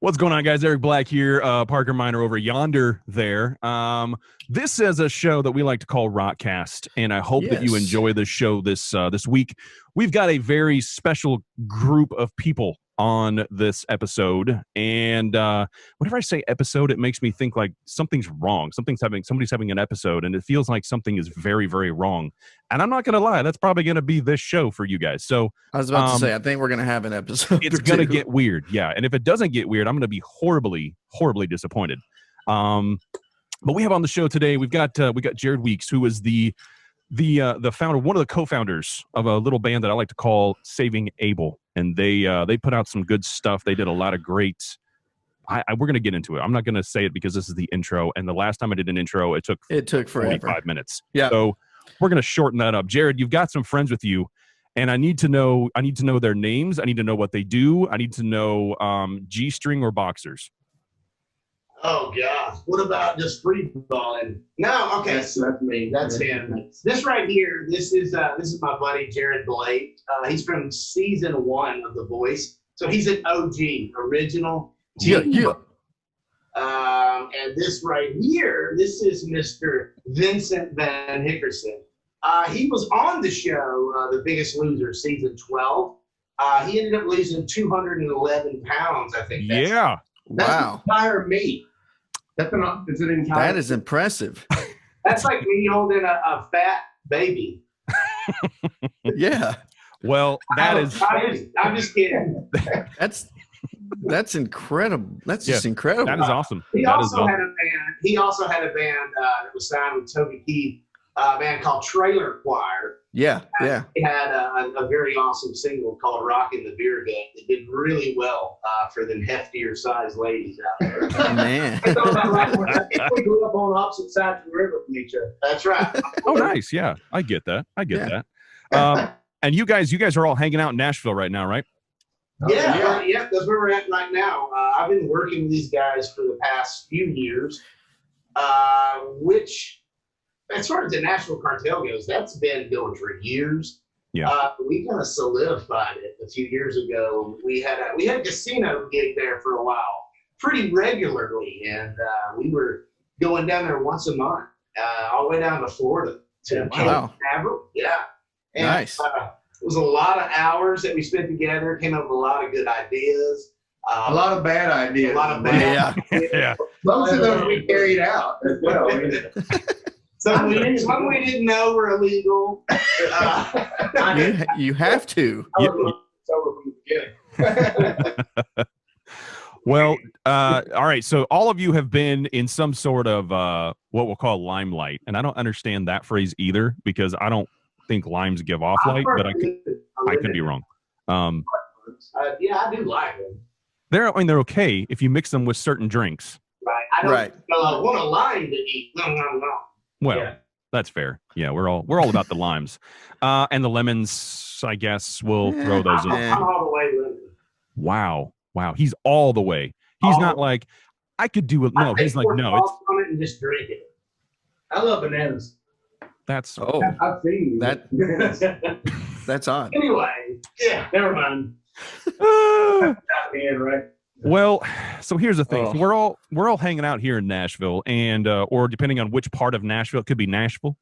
What's going on, guys? Eric Black here, Parker Miner over yonder there. This is a show that we like to call ROCKCAST, and I hope that you enjoy this show this week. We've got a very special group of people on this episode, and whenever I say episode, it makes me think like something's wrong. Somebody's having an episode, and it feels like something is very, very wrong. And I'm not going to lie, that's probably going to be this show for you guys. So I was about to say, I think we're going to have an episode. It's going to get weird, yeah. And if it doesn't get weird, I'm going to be horribly, horribly disappointed. But we have on the show today, we got Jared Weeks, who is the founder, one of the co-founders of a little band that I like to call Saving Abel, and they put out some good stuff. They did a lot of great. We're going to get into it. I'm not going to say it because this is the intro, and the last time I did an intro, it took forever. 45 minutes. Yeah. So we're going to shorten that up. Jared, you've got some friends with you, and I need to know their names. I need to know what they do. I need to know G-string or boxers. Oh gosh, what about just free balling? No, okay, that's me. That's him. This right here, this is my buddy Jared Blake. He's from season 1 of The Voice, so he's an OG, original. Yeah. And this right here, this is Mr. Vincent Van Hickerson. He was on the show, The Biggest Loser, season 12. He ended up losing 211 pounds, I think. Wow. That's entire meat. Is it entire? That is impressive. That's like me holding a fat baby. Yeah. Well, I'm just kidding. That's incredible. That's just incredible. That is awesome. He also had a band that was signed with Toby Keith, a band called Trailer Choir. Yeah. He had a very awesome single called "Rockin' the Beer Gut" that did really well for them heftier sized ladies out there. Oh, man. We grew up on opposite sides of the river from each other. That's right. Oh, nice. Yeah, I get that. That. And you guys are all hanging out in Nashville right now, right? Yeah. That's where we're at right now. I've been working with these guys for the past few years, which, as far as the Nashville Cartel goes, that's been going for years. Yeah. We kind of solidified it a few years ago. We had a casino gig there for a while, pretty regularly, and we were going down there once a month, all the way down to Florida to Nashville. Yeah. And, nice. It was a lot of hours that we spent together. Came up with a lot of good ideas. A lot of bad ideas. A lot of bad ideas. Yeah. Most of those we carried out as well. Some we didn't know were illegal. You have to. Well, all right. So all of you have been in some sort of what we'll call limelight, and I don't understand that phrase either because I don't think limes give off light, but I could be wrong. Yeah, I do like them. They're okay if you mix them with certain drinks. Right. I don't want a lime to eat. No. Well, that's fair. Yeah, we're all about the limes, and the lemons. I guess we'll throw those in. I'm all the way lemon. Wow, he's all the way. He's not like I could do it. No, he's like no. It's on it and just drink it. I love bananas. That's I've seen that. That's odd. Anyway, never mind. Right. Well, so here's the thing. We're all hanging out here in Nashville, and or depending on which part of Nashville, it could be Nashville.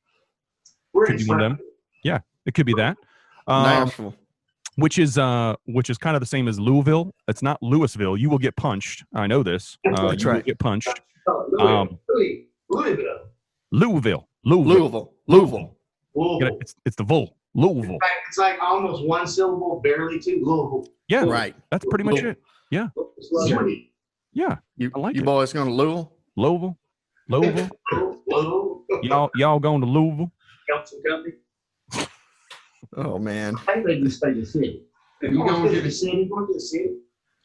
Could be one of them. Yeah, it could be that. Nashville. Which is kind of the same as Louisville. It's not Louisville. You will get punched. I know this. That's right. Will get punched. Louisville. Louisville. It's the Vul. Louisville. It's like almost one syllable, barely two. Louisville. Yeah, right. That's pretty much it. Yeah. Yeah. You like it. boys going to Louisville? Louisville. Y'all going to Louisville? Johnson Company. Oh man. I think they just stay in the city. You going to the city? Going to the city?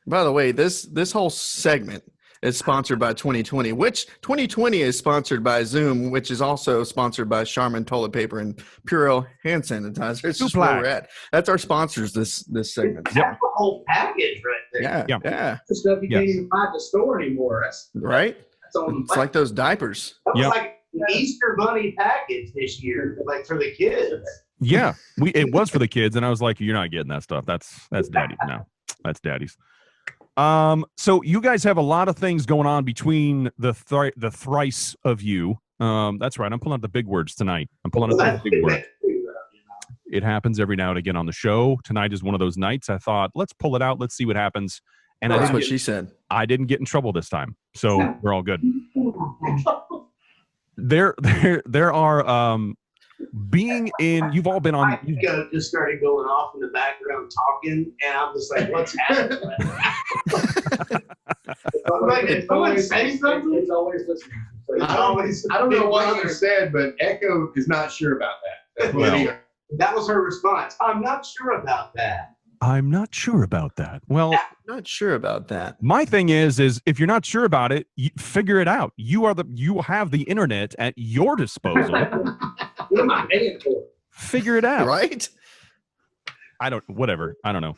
By the way, this whole segment is sponsored by 2020, which 2020 is sponsored by Zoom, which is also sponsored by Charmin toilet paper and Purell hand sanitizer. It's just where we're at. That's our sponsors this segment. That's the whole package right there. Yeah. The stuff you can't even find at the store anymore. Right? It's like those diapers. That was like an Easter Bunny package this year, like for the kids. Yeah, it was for the kids, and I was like, "You're not getting that stuff. That's daddy. No, that's daddy's." So you guys have a lot of things going on between the thrice of you. That's right. I'm pulling out the big words tonight. I'm pulling out the big words. It happens every now and again on the show. Tonight is one of those nights. I thought, let's pull it out. Let's see what happens. And that's what she said. I didn't get in trouble this time, so we're all good. There are being in. You've all been on. Just started going off in the background talking, and I'm just like, "What's happening?" I'm like, did someone say something? It's always listening. So I don't know what you said, but Echo is not sure about that. That was her response. I'm not sure about that. I'm not sure about that. Well, not sure about that. My thing is if you're not sure about it, you figure it out. You have the internet at your disposal. What am I paying for? Figure it out. Right? I don't know.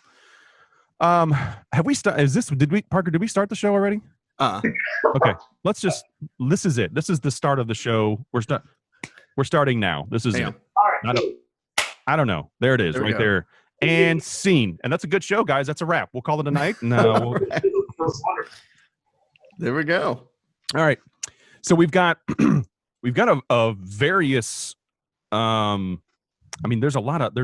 Have we Parker, did we start the show already? Okay. This is it. This is the start of the show. We're starting now. This is it. All right. I don't know. There it is, right there. And scene. And that's a good show, guys. That's a wrap. We'll call it a night. No. There we go. All right. So we've got a various there's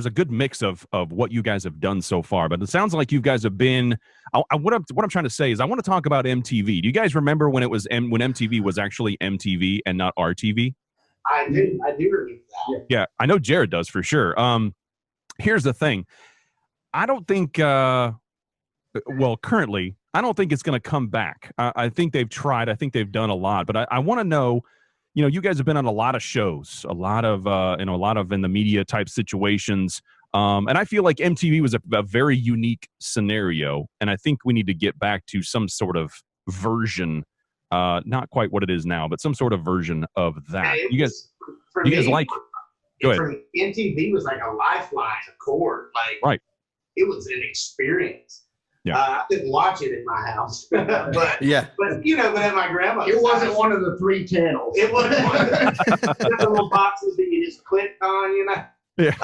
a good mix of what you guys have done so far, but it sounds like you guys have been what I'm trying to say is I want to talk about MTV. Do you guys remember when when MTV was actually MTV and not RTV? I do remember that. Yeah, I know Jared does for sure. Here's the thing. I don't think, currently, I don't think it's going to come back. I think they've tried. I think they've done a lot. But I want to know, you guys have been on a lot of shows, a lot of in the media type situations. And I feel like MTV was a very unique scenario. And I think we need to get back to some sort of version, not quite what it is now, but some sort of version of that. You guys like... Go ahead. MTV was like a lifeline, a cord. Like, right. It was an experience. Yeah. I didn't watch it in my house, but at my grandma's it wasn't house, one of the 3 channels. It wasn't one of the little boxes that you just clicked on, Yeah.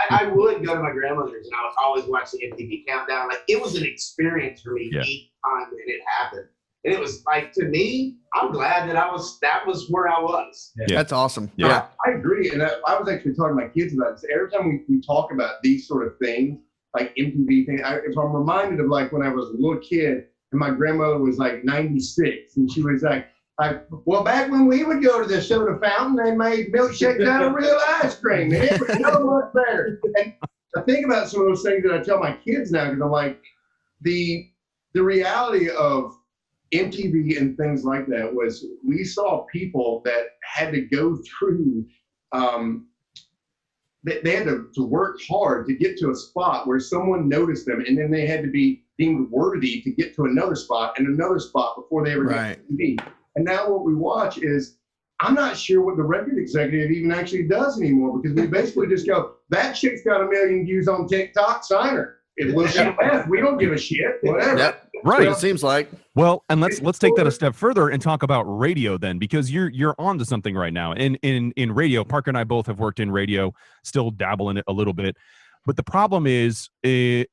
I would go to my grandmother's and I would always watch the MTV countdown. Like, it was an experience for me each time that it happened. And it was like, to me, I'm glad that that was where I was. Yeah. That's awesome. Yeah. I agree. And I was actually talking to my kids about this. Every time we talk about these sort of things, like MTV things, if I'm reminded of like when I was a little kid and my grandmother was like 96 and she was like, well, back when we would go to the soda fountain, they made milkshakes out of real ice cream. And it was so much better. And I think about some of those things that I tell my kids now because I'm like, the reality of MTV and things like that was we saw people that had to go through, they had to work hard to get to a spot where someone noticed them, and then they had to be deemed worthy to get to another spot and another spot before they ever got to TV. And now what we watch is, I'm not sure what the record executive even actually does anymore because we basically just go, that chick's got 1 million views on TikTok, sign her. If she left, we don't give a shit, whatever. Yep. Right. It seems like. Well, and let's take that a step further and talk about radio then, because you're onto something right now. In radio, Parker and I both have worked in radio, still dabble in it a little bit. But the problem is, it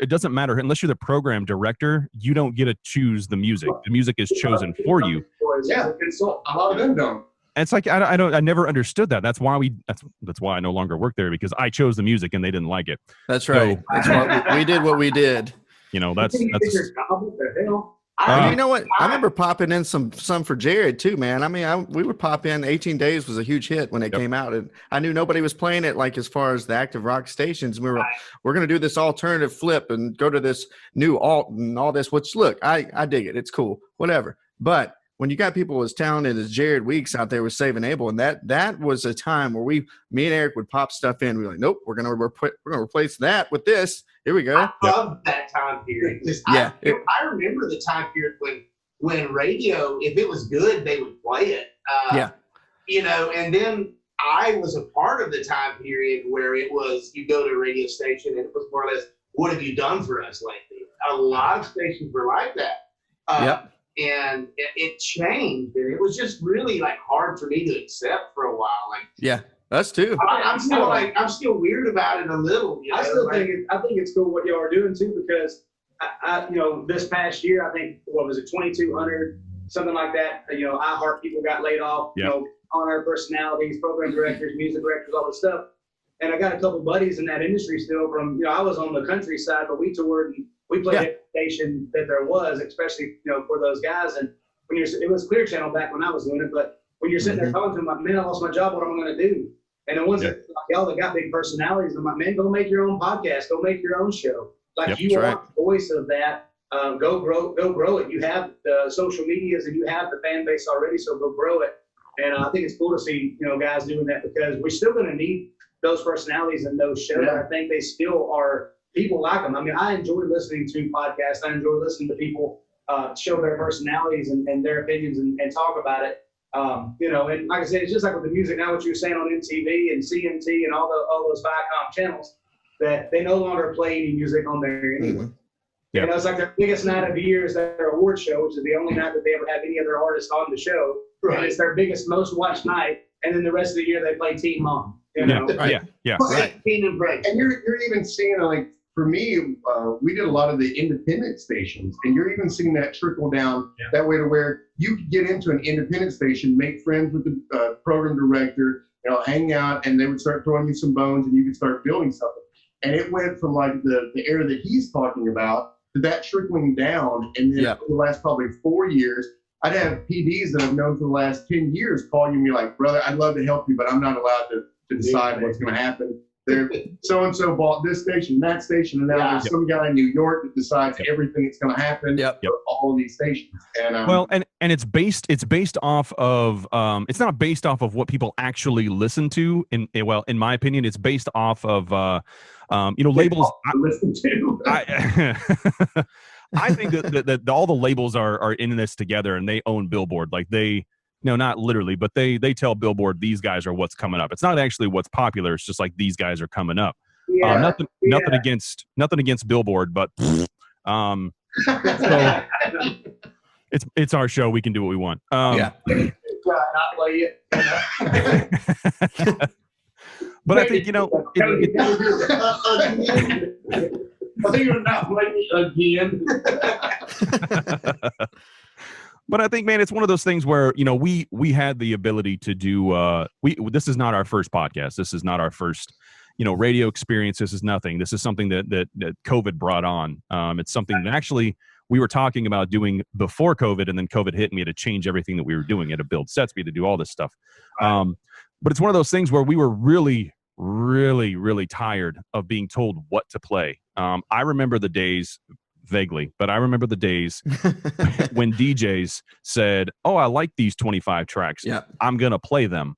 doesn't matter unless you're the program director. You don't get to choose the music. The music is chosen for you. Yeah, a lot of them don't. And it's like I never understood that. That's why that's why I no longer work there, because I chose the music and they didn't like it. That's right. So, that's why we did what we did. That's you know what? I remember popping in some for Jared too, man. I mean, we would pop in. 18 Days was a huge hit when it came out, and I knew nobody was playing it. Like as far as the active rock stations, we're going to do this alternative flip and go to this new alt and all this. Which look, I dig it. It's cool, whatever. But when you got people as talented as Jared Weeks out there with Saving Abel, and that was a time where me and Eric would pop stuff in. We were like, nope, we're gonna replace that with this. Here we go. I love that time period. I remember the time period when radio, if it was good, they would play it. And then I was a part of the time period where it was you go to a radio station and it was more or less, what have you done for us lately? A lot of stations were like that. And it changed, and it was just really like hard for me to accept for a while. Like, us too. I'm still weird about it a little. I think it's cool what y'all are doing too, because this past year, I think, what was it, 2,200, something like that. iHeart people got laid off, on-air personalities, program directors, music directors, all this stuff. And I got a couple buddies in that industry still from, I was on the countryside, but we toured and we played every station that there was, especially, for those guys. And it was Clear Channel back when I was doing it, but when you're sitting there talking to them, like, man, I lost my job, what am I going to do? And the ones that, like y'all that got big personalities, I'm like, man, go make your own podcast, go make your own show. Like you are the voice of that. Go grow it. You have the social medias and you have the fan base already, so go grow it. And I think it's cool to see, guys doing that, because we're still going to need those personalities and those shows. I think they still are, people like them. I mean, I enjoy listening to podcasts. I enjoy listening to people show their personalities and their opinions and talk about it. And like I said, it's just like with the music now, what you were saying on MTV and CMT and all those Viacom channels, that they no longer play any music on there anyway. It's like their biggest night of the year is their award show, which is the only night that they ever have any other artist on the show. Right. And it's their biggest, most watched night. And then the rest of the year they play Teen Mom. Right. Teen and Break. And you're even seeing, like, for me, we did a lot of the independent stations, and you're even seeing that trickle down that way to where you could get into an independent station, make friends with the program director, hang out, and they would start throwing you some bones, and you could start building something. And it went from like the era that he's talking about to that trickling down, and then for the last probably 4 years, I'd have PDs that I've known for the last 10 years calling me like, brother, I'd love to help you, but I'm not allowed to decide what's going to happen. So-and-so bought this station, that station, and now there's some guy in New York that decides everything that's going to happen for all these stations. And and it's based off of it's not based off of what people actually listen to. In my opinion, it's based off of labels. Listen to. I think that all the labels are in this together, and they own Billboard. Like not literally, but they tell Billboard these guys are what's coming up. It's not actually what's popular. It's just like these guys are coming up. Nothing against Billboard, but so it's our show. We can do what we want. Not play it. But I think I think you're not playing again. But I think, man, it's one of those things where, we had the ability to do, this is not our first podcast. This is not our first, radio experience. This is nothing. This is something that COVID brought on. It's something that actually we were talking about doing before COVID, and then COVID hit and we had to change everything that we were doing. We had to build sets, we had to do all this stuff. But it's one of those things where we were really, really, really tired of being told what to play. I remember the days, vaguely, but I remember the days when DJs said, "Oh, I like these 25 tracks. I'm gonna play them."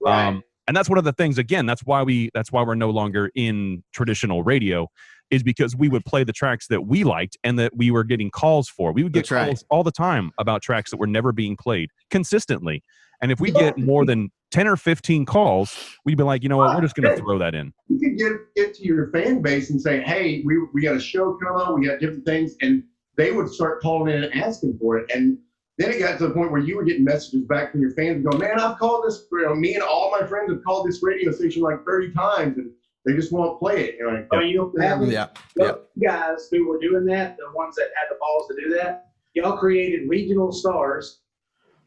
Right. And that's one of the things. Again, that's why we're no longer in traditional radio, is because we would play the tracks that we liked and that we were getting calls for. We would get calls all the time about tracks that were never being played consistently. And if we get more than 10 or 15 calls, we'd be like, you know what, we're just going to throw that in. You could get to your fan base and say, hey, we got a show coming on, we got different things, and they would start calling in and asking for it. And then it got to the point where you were getting messages back from your fans and go, man, I've called this, me and all my friends have called this radio station like 30 times, and they just won't play it. You're like, those guys who were doing that, the ones that had the balls to do that, y'all created regional stars.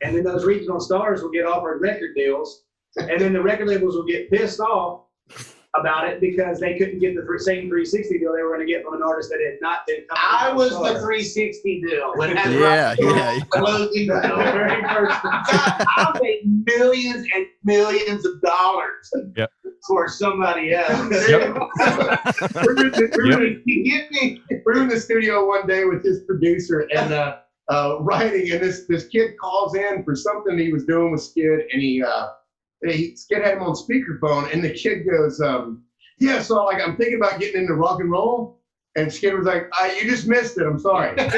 And then those regional stars will get offered record deals, and then the record labels will get pissed off about it because they couldn't get the same 360 deal they were going to get from an artist that had not been. I was the 360 deal. When I made millions and millions of dollars for somebody else. We're in the studio one day with his producer and. Writing, and this kid calls in for something he was doing with Skid, and Skid had him on speakerphone, and the kid goes, so like I'm thinking about getting into rock and roll, and Skid was like, you just missed it, I'm sorry. It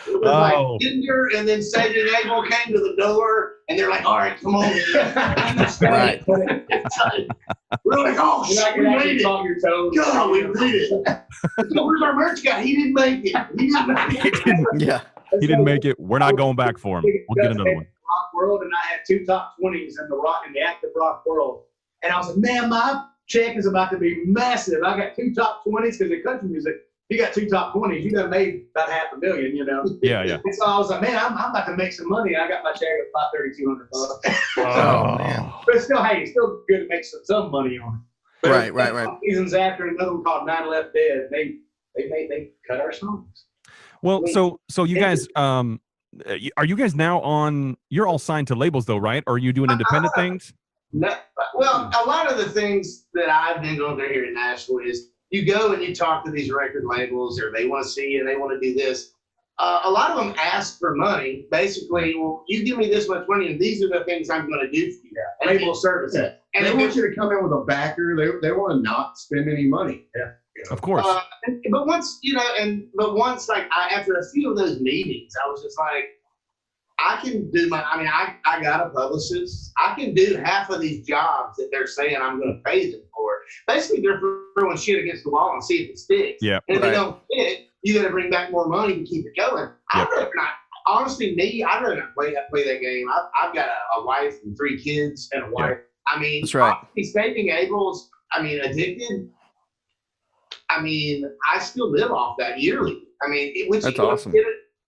was like Hinder, and then Saving Abel came to the door, and they're like, all right, come on. Right. We're like, oh, shit, we made it. God, we made it. So where's our merch guy? He didn't make it. He didn't make it. We're not going back for him. We'll get another one. Rock world, and I had 2 top 20s in the active rock world. And I was like, man, check is about to be massive. I got 2 top 20s because in country music, you got 2 top 20s, you done made about $500,000, you know? Yeah. And so I was like, man, I'm about to make some money. I got my check at $3,200. Oh, man. But it's still, hey, it's still good to make some money on it. But Right. Seasons after, another one called 9 Left Dead, they cut our songs. Well, so you guys, are you guys now on? You're all signed to labels, though, right? Or are you doing independent things? No, well, a lot of the things that I've been going through here in Nashville is you go and you talk to these record labels, or they want to see you and they want to do this. A lot of them ask for money. Basically, well, you give me this much money, and these are the things I'm going to do for you. Yeah. Label service. Yeah. And they want you to come in with a backer. They want to not spend any money. Yeah. Of course. But once, like after a few of those meetings, I was just like, I can do I got a publicist. I can do half of these jobs that they're saying I'm going to pay them for. Basically, they're throwing shit against the wall and see if it sticks. Yeah. And if they don't fit, you got to bring back more money to keep it going. I'd rather not. Honestly, I'd rather not play that game. I've got a wife and 3 kids and a wife. I mean, that's right. Saving Abel's, Addicted. I still live off that yearly. That's awesome.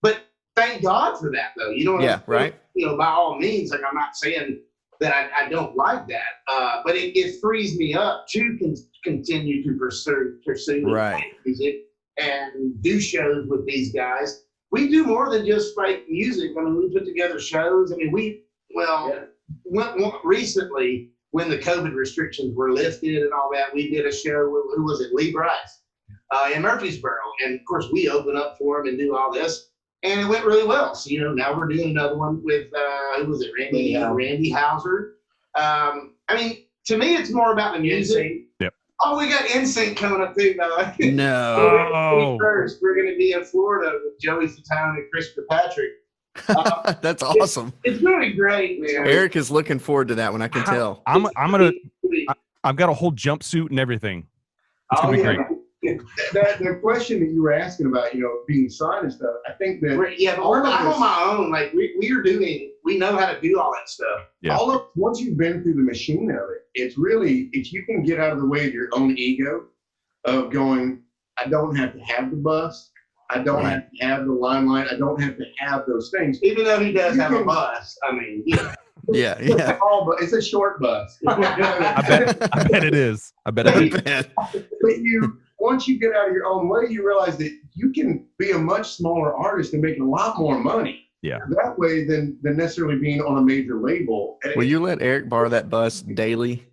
But thank God for that, though. You know what I'm saying? Right. By all means, like, I'm not saying that I don't like that, but it frees me up to continue to pursue music and do shows with these guys. We do more than just like music. We put together shows. Recently, when the COVID restrictions were lifted and all that, we did a show with, who was it? Lee Bryce in Murfreesboro. And of course, we open up for him and do all this. And it went really well. So, now we're doing another one with, who was it? Randy Houser. To me, it's more about the music. Yep. Oh, we got NSYNC coming up too, though. No. First, we're going to be in Florida with Joey Fatone and Chris Patrick. That's awesome. It's really great, man. Eric is looking forward to that one. I can tell. I've got a whole jumpsuit and everything. It's gonna be great. The question that you were asking about, being signed and stuff, I think that I'm on my own. Like we know how to do all that stuff. Yeah. Once you've been through the machine of it, it's really, if you can get out of the way of your own ego of going, I don't have to have the bus. I don't have to have the limelight. I don't have to have those things. Even though he does have a bus. Yeah. It's a short bus. I bet it is. But once you get out of your own way, you realize that you can be a much smaller artist and make a lot more money. Yeah. That way than necessarily being on a major label. Will you let Eric borrow that bus daily?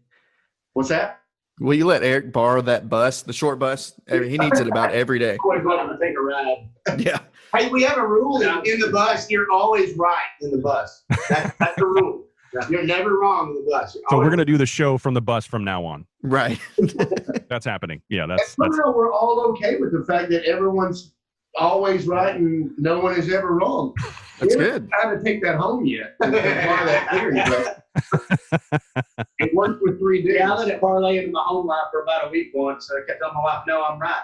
What's that? Will you let Eric borrow that bus, the short bus? He needs it about every day. I'm going to take a ride. Yeah. Hey, we have a rule in the bus. You're always right in the bus. That's the rule. You're never wrong in the bus. So we're going to do the show from the bus from now on. Right. That's happening. Yeah, that's we're all okay with the fact that everyone's always right and no one is ever wrong. That's good. I haven't take that home yet. That theory, but it worked with 3D. Yeah, I let it parlay into my home life for about a week once. I kept telling my wife, no, I'm right.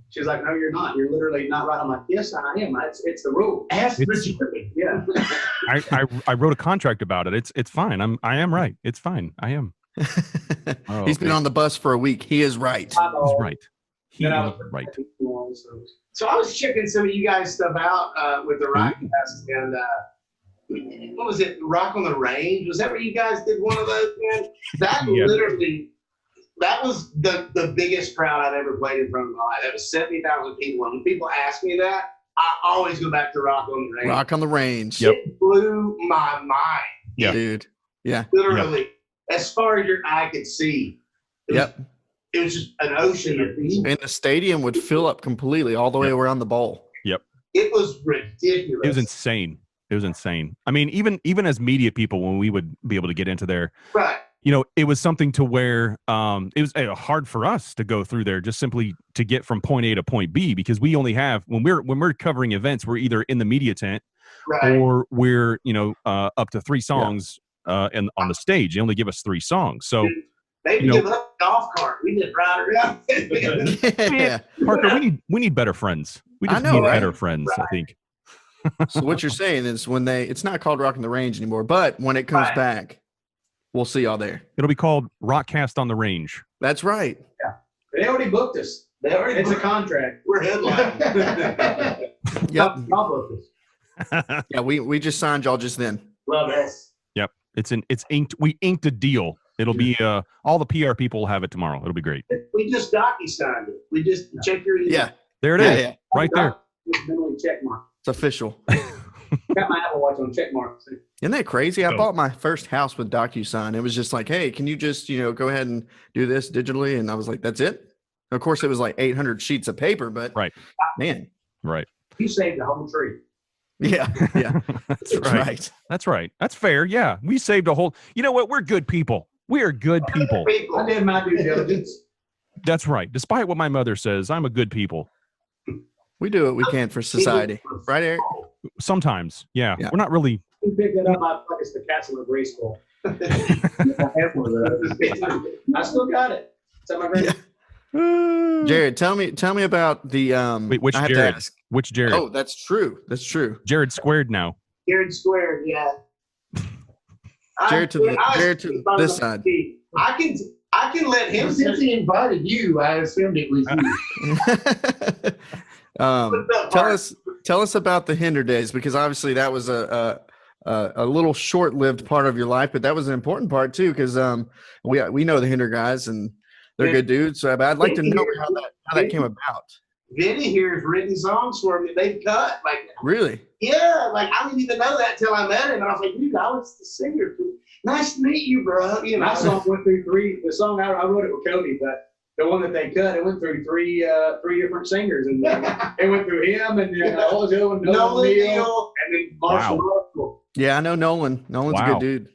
She's like, no, you're not. You're literally not right. I'm like, yes, I am. It's the rule. Ask Richard. Yeah. I wrote a contract about it. It's fine. I am right. It's fine. I am. He's been on the bus for a week. He is right. He's right. He is right. So I was checking some of you guys' stuff out with the ROCKCAST, and what was it? Rock on the Range? Was that where you guys did one of those? Man? That was the biggest crowd I've ever played in front of my life. That was 70,000 people. And when people ask me that, I always go back to Rock on the Range. Rock on the Range. Yep. It blew my mind. Yeah. Dude. Yeah. Literally, as far as your eye could see. It was just an ocean of people. And the stadium would fill up completely all the way around the bowl. Yep. It was ridiculous. It was insane. Even as media people, when we would be able to get into there, right. It was something to where it was hard for us to go through there just simply to get from point A to point B, because we only have, when we're covering events, we're either in the media tent or we're up to 3 songs and on the stage. They only give us 3 songs. So they give up a golf cart. We just ride around. Yeah. Parker, we need better friends. We just need better friends, I think. So what you're saying is it's not called Rock on the Range anymore, but when it comes back, We'll see y'all there. It'll be called ROCKCAST on the Range. That's right. Yeah. They already booked us. It's a contract. We're headlining. Yep. Y'all booked us. Yeah, we just signed y'all just then. Love us. Yep. It's inked. We inked a deal. It'll be all the PR people will have it tomorrow. It'll be great. We just docu-signed it. We just check your email. Yeah. There it is. Yeah. Right there. Check mark. It's official. Got my Apple Watch on check mark. Isn't that crazy? I bought my first house with DocuSign. It was just like, hey, can you just, go ahead and do this digitally? And I was like, that's it? Of course, it was like 800 sheets of paper, but right. Man. Right. You saved the whole tree. Yeah. Yeah. That's right. That's right. That's fair. Yeah. We saved a whole, you know what? We're good people. We are good people. I did my due diligence. That's right. Despite what my mother says, I'm a good people. We do what we can for society. Right, Eric? Sometimes. Yeah. We're not really. You picked that up. I thought it's the Castle of Grayskull. I still got it. It's at my grave. Yeah. Jared, tell me about the Wait, which I have Jared? to ask. Which Jared? Oh, that's true. That's true. Jared squared now. Jared squared, yeah. Jared to this side. I can let him. Since he invited you, I assumed it was you. Tell us about the Hinder days, because obviously that was a little short-lived part of your life, but that was an important part too, because we know the Hinder guys and they're good dudes. So I'd like to know how that came about. Vinny here has written songs for me. They've cut Really? Yeah, I didn't even know that till I met him, and I was like, dude, I was the singer. Nice to meet you, bro. My song went through three. The song I wrote it with Cody, but the one that they cut, it went through three different singers, and it went through him, and then what was the other one? Nolan Neal, and then Marshall Russell. Yeah, I know Nolan. Nolan's a good dude.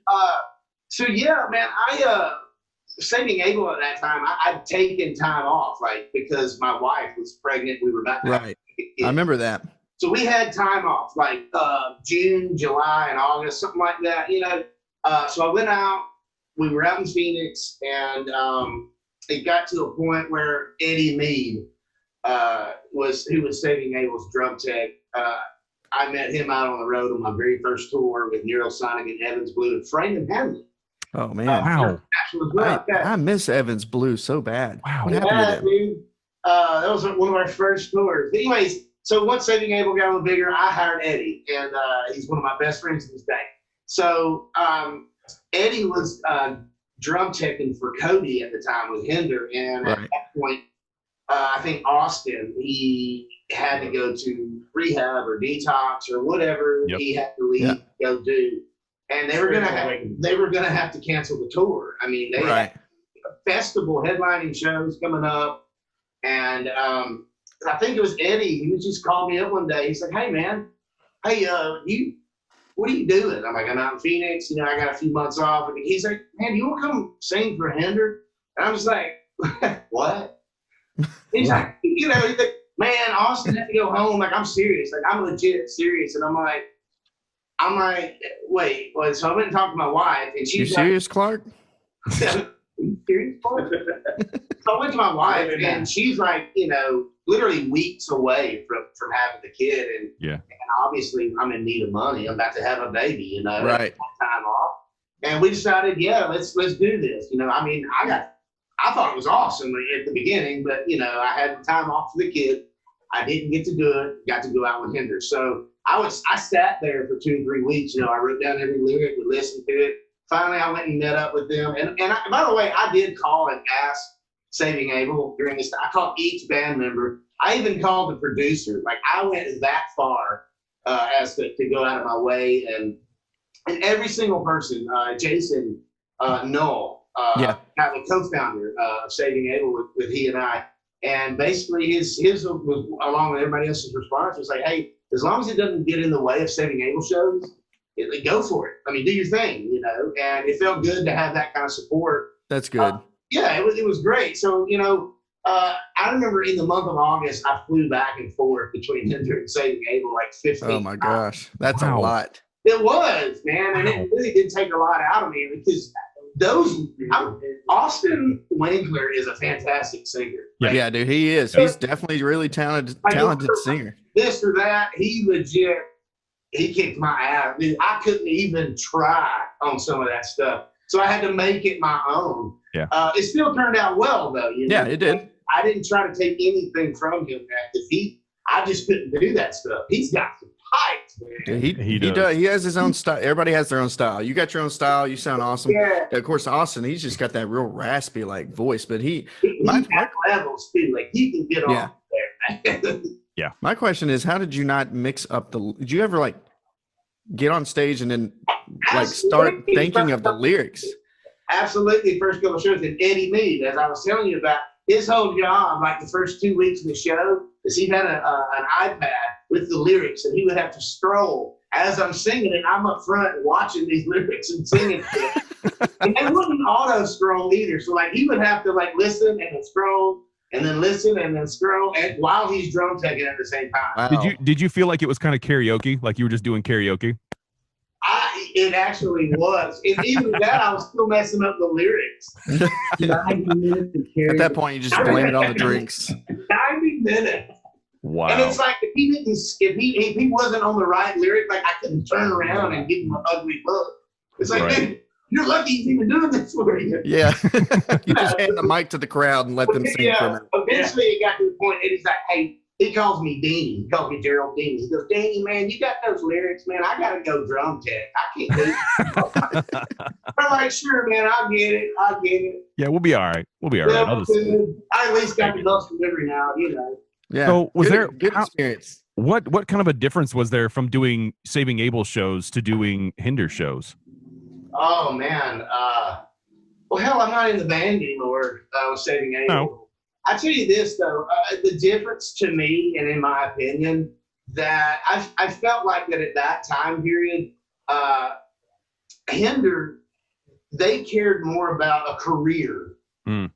So yeah, man, I Saving Abel at that time, I'd taken time off, because my wife was pregnant. We were about to have a kid. I remember that. So we had time off, June, July, and August, something like that, So I went out. We were out in Phoenix, and it got to a point where Eddie Mead, who was Saving Abel's drum tech. I met him out on the road on my very first tour with Neurosonic and Evans Blue and Freeman Hamlin. Oh man! Wow! I miss Evans Blue so bad. Wow! What happened to them? Dude, that was one of our first tours. But anyways, so once Saving Abel got a little bigger, I hired Eddie, and he's one of my best friends to this day. So Eddie was drum teching for Cody at the time with Hinder, and at that point, I think Austin, he had to go to rehab or detox or whatever he had to leave to go do. And they were gonna have to cancel the tour. I mean, they had festival headlining shows coming up, and I think it was Eddie. He just called me up one day. He said, "Hey man, what are you doing?" I'm like, "I'm out in Phoenix. I got a few months off." And he's like, "Man, you want to come sing for Hinder?" And I was like, "What?" He's like, he's like, "Man, Austin had to go home." I'm serious. I'm legit serious. And I'm like, wait. So I went and talked to my wife, and she's You serious, Clark? Are you serious, Clark? So I went to my wife, and she's literally weeks away from having the kid, and obviously I'm in need of money. I'm about to have a baby, Right. Time off, and we decided, let's do this. I thought it was awesome at the beginning, but I had the time off for the kid. I didn't get to do it. Got to go out with Hinder. So I sat there for 2 or 3 weeks. I wrote down every lyric, we listened to it. Finally, I went and met up with them. And by the way, I did call and ask Saving Abel during this time. I called each band member. I even called the producer. I went that far as to go out of my way. And every single person, Jason Null, the co-founder of Saving Abel with he and I. And basically his was, along with everybody else's response, was like, hey, as long as it doesn't get in the way of Saving Abel shows, go for it. Do your thing, and it felt good to have that kind of support. That's good. It was great. So, I remember in the month of August, I flew back and forth between Hinder and Saving Abel 15 Oh my gosh. That's a lot. It was, man. And it really did take a lot out of me, because Austin Winkler is a fantastic singer. Yeah, dude, he is. He's definitely a really talented singer. This or that, he kicked my ass. Dude, I couldn't even try on some of that stuff. So I had to make it my own. Yeah. It still turned out well, though. Yeah, it did. I didn't try to take anything from him, because I just couldn't do that stuff. He's got some pipes, man. He does. He has his own style. Everybody has their own style. You got your own style. You sound awesome. Yeah. Of course, Austin, he's just got that real raspy like voice, but he's got levels too. Like he can get on there, man. Yeah. My question is, how did you not mix up did you ever like get on stage and then like start thinking of the lyrics? Absolutely. First couple of shows, and Eddie Mead, as I was telling you about, his whole job, like the first 2 weeks of the show, is he had an iPad with the lyrics, and he would have to scroll as I'm singing it. I'm up front watching these lyrics and singing it. And they wouldn't auto scroll either. So like he would have to like listen and then scroll and then listen and then scroll, and while he's drum taking at the same time. Wow. Did you feel like it was kind of karaoke, like you were just doing karaoke? It actually was. And even that, I was still messing up the lyrics. 90 minutes to carry. At that point, you just blame it on the drinks. 90 minutes. Wow. And it's like if he wasn't on the right lyric, like I couldn't turn around and give him an ugly look. It's like, dude, you're lucky he's even doing this for you. Yeah. You just hand the mic to the crowd and let them sing from it. Eventually it got to the point, and he's like, hey, he calls me Deanie. He calls me Gerald Deanie. He goes, Deanie, man, you got those lyrics, man. I got to go drum tech. I can't do it. I'm like, sure, man, I'll get it. Yeah, we'll be all right. I at least got the bus delivery now, you know. Yeah. So was there good experience? What kind of a difference was there from doing Saving Abel shows to doing Hinder shows? Oh man. Well, hell, I'm not in the band anymore. With Saving Abel. No. I tell you this though, the difference to me, and in my opinion, that I felt like that at that time period, Hinder, they cared more about a career and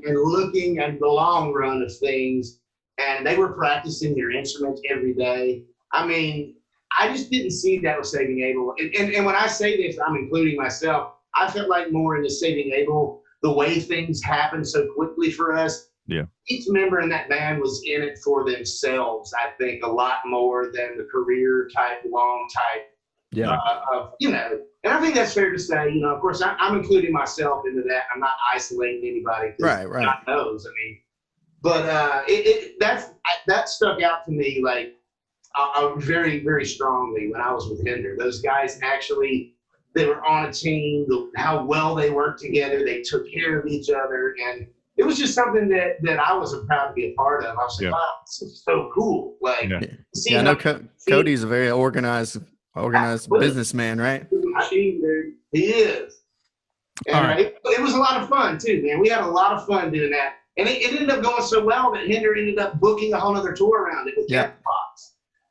looking at the long run of things, and they were practicing their instruments every day. I mean, I just didn't see that with Saving Abel. And when I say this, I'm including myself. I felt like more in the Saving Abel, the way things happened so quickly for us. Yeah. Each member in that band was in it for themselves, I think, a lot more than the career type, long type. Yeah. And I think that's fair to say. Of course, I'm including myself into that. I'm not isolating anybody. Right. God knows. I mean, but that stuck out to me like very, very strongly when I was with Hinder. Those guys actually, they were on a team. How well they worked together. They took care of each other, and it was just something that I was proud to be a part of. I was like, wow, this is so cool. Like, I know Cody's a very organized businessman, right? Machine, dude. He is. And it was a lot of fun too, man. We had a lot of fun doing that. And it ended up going so well that Hinder ended up booking a whole other tour around it with Castbox.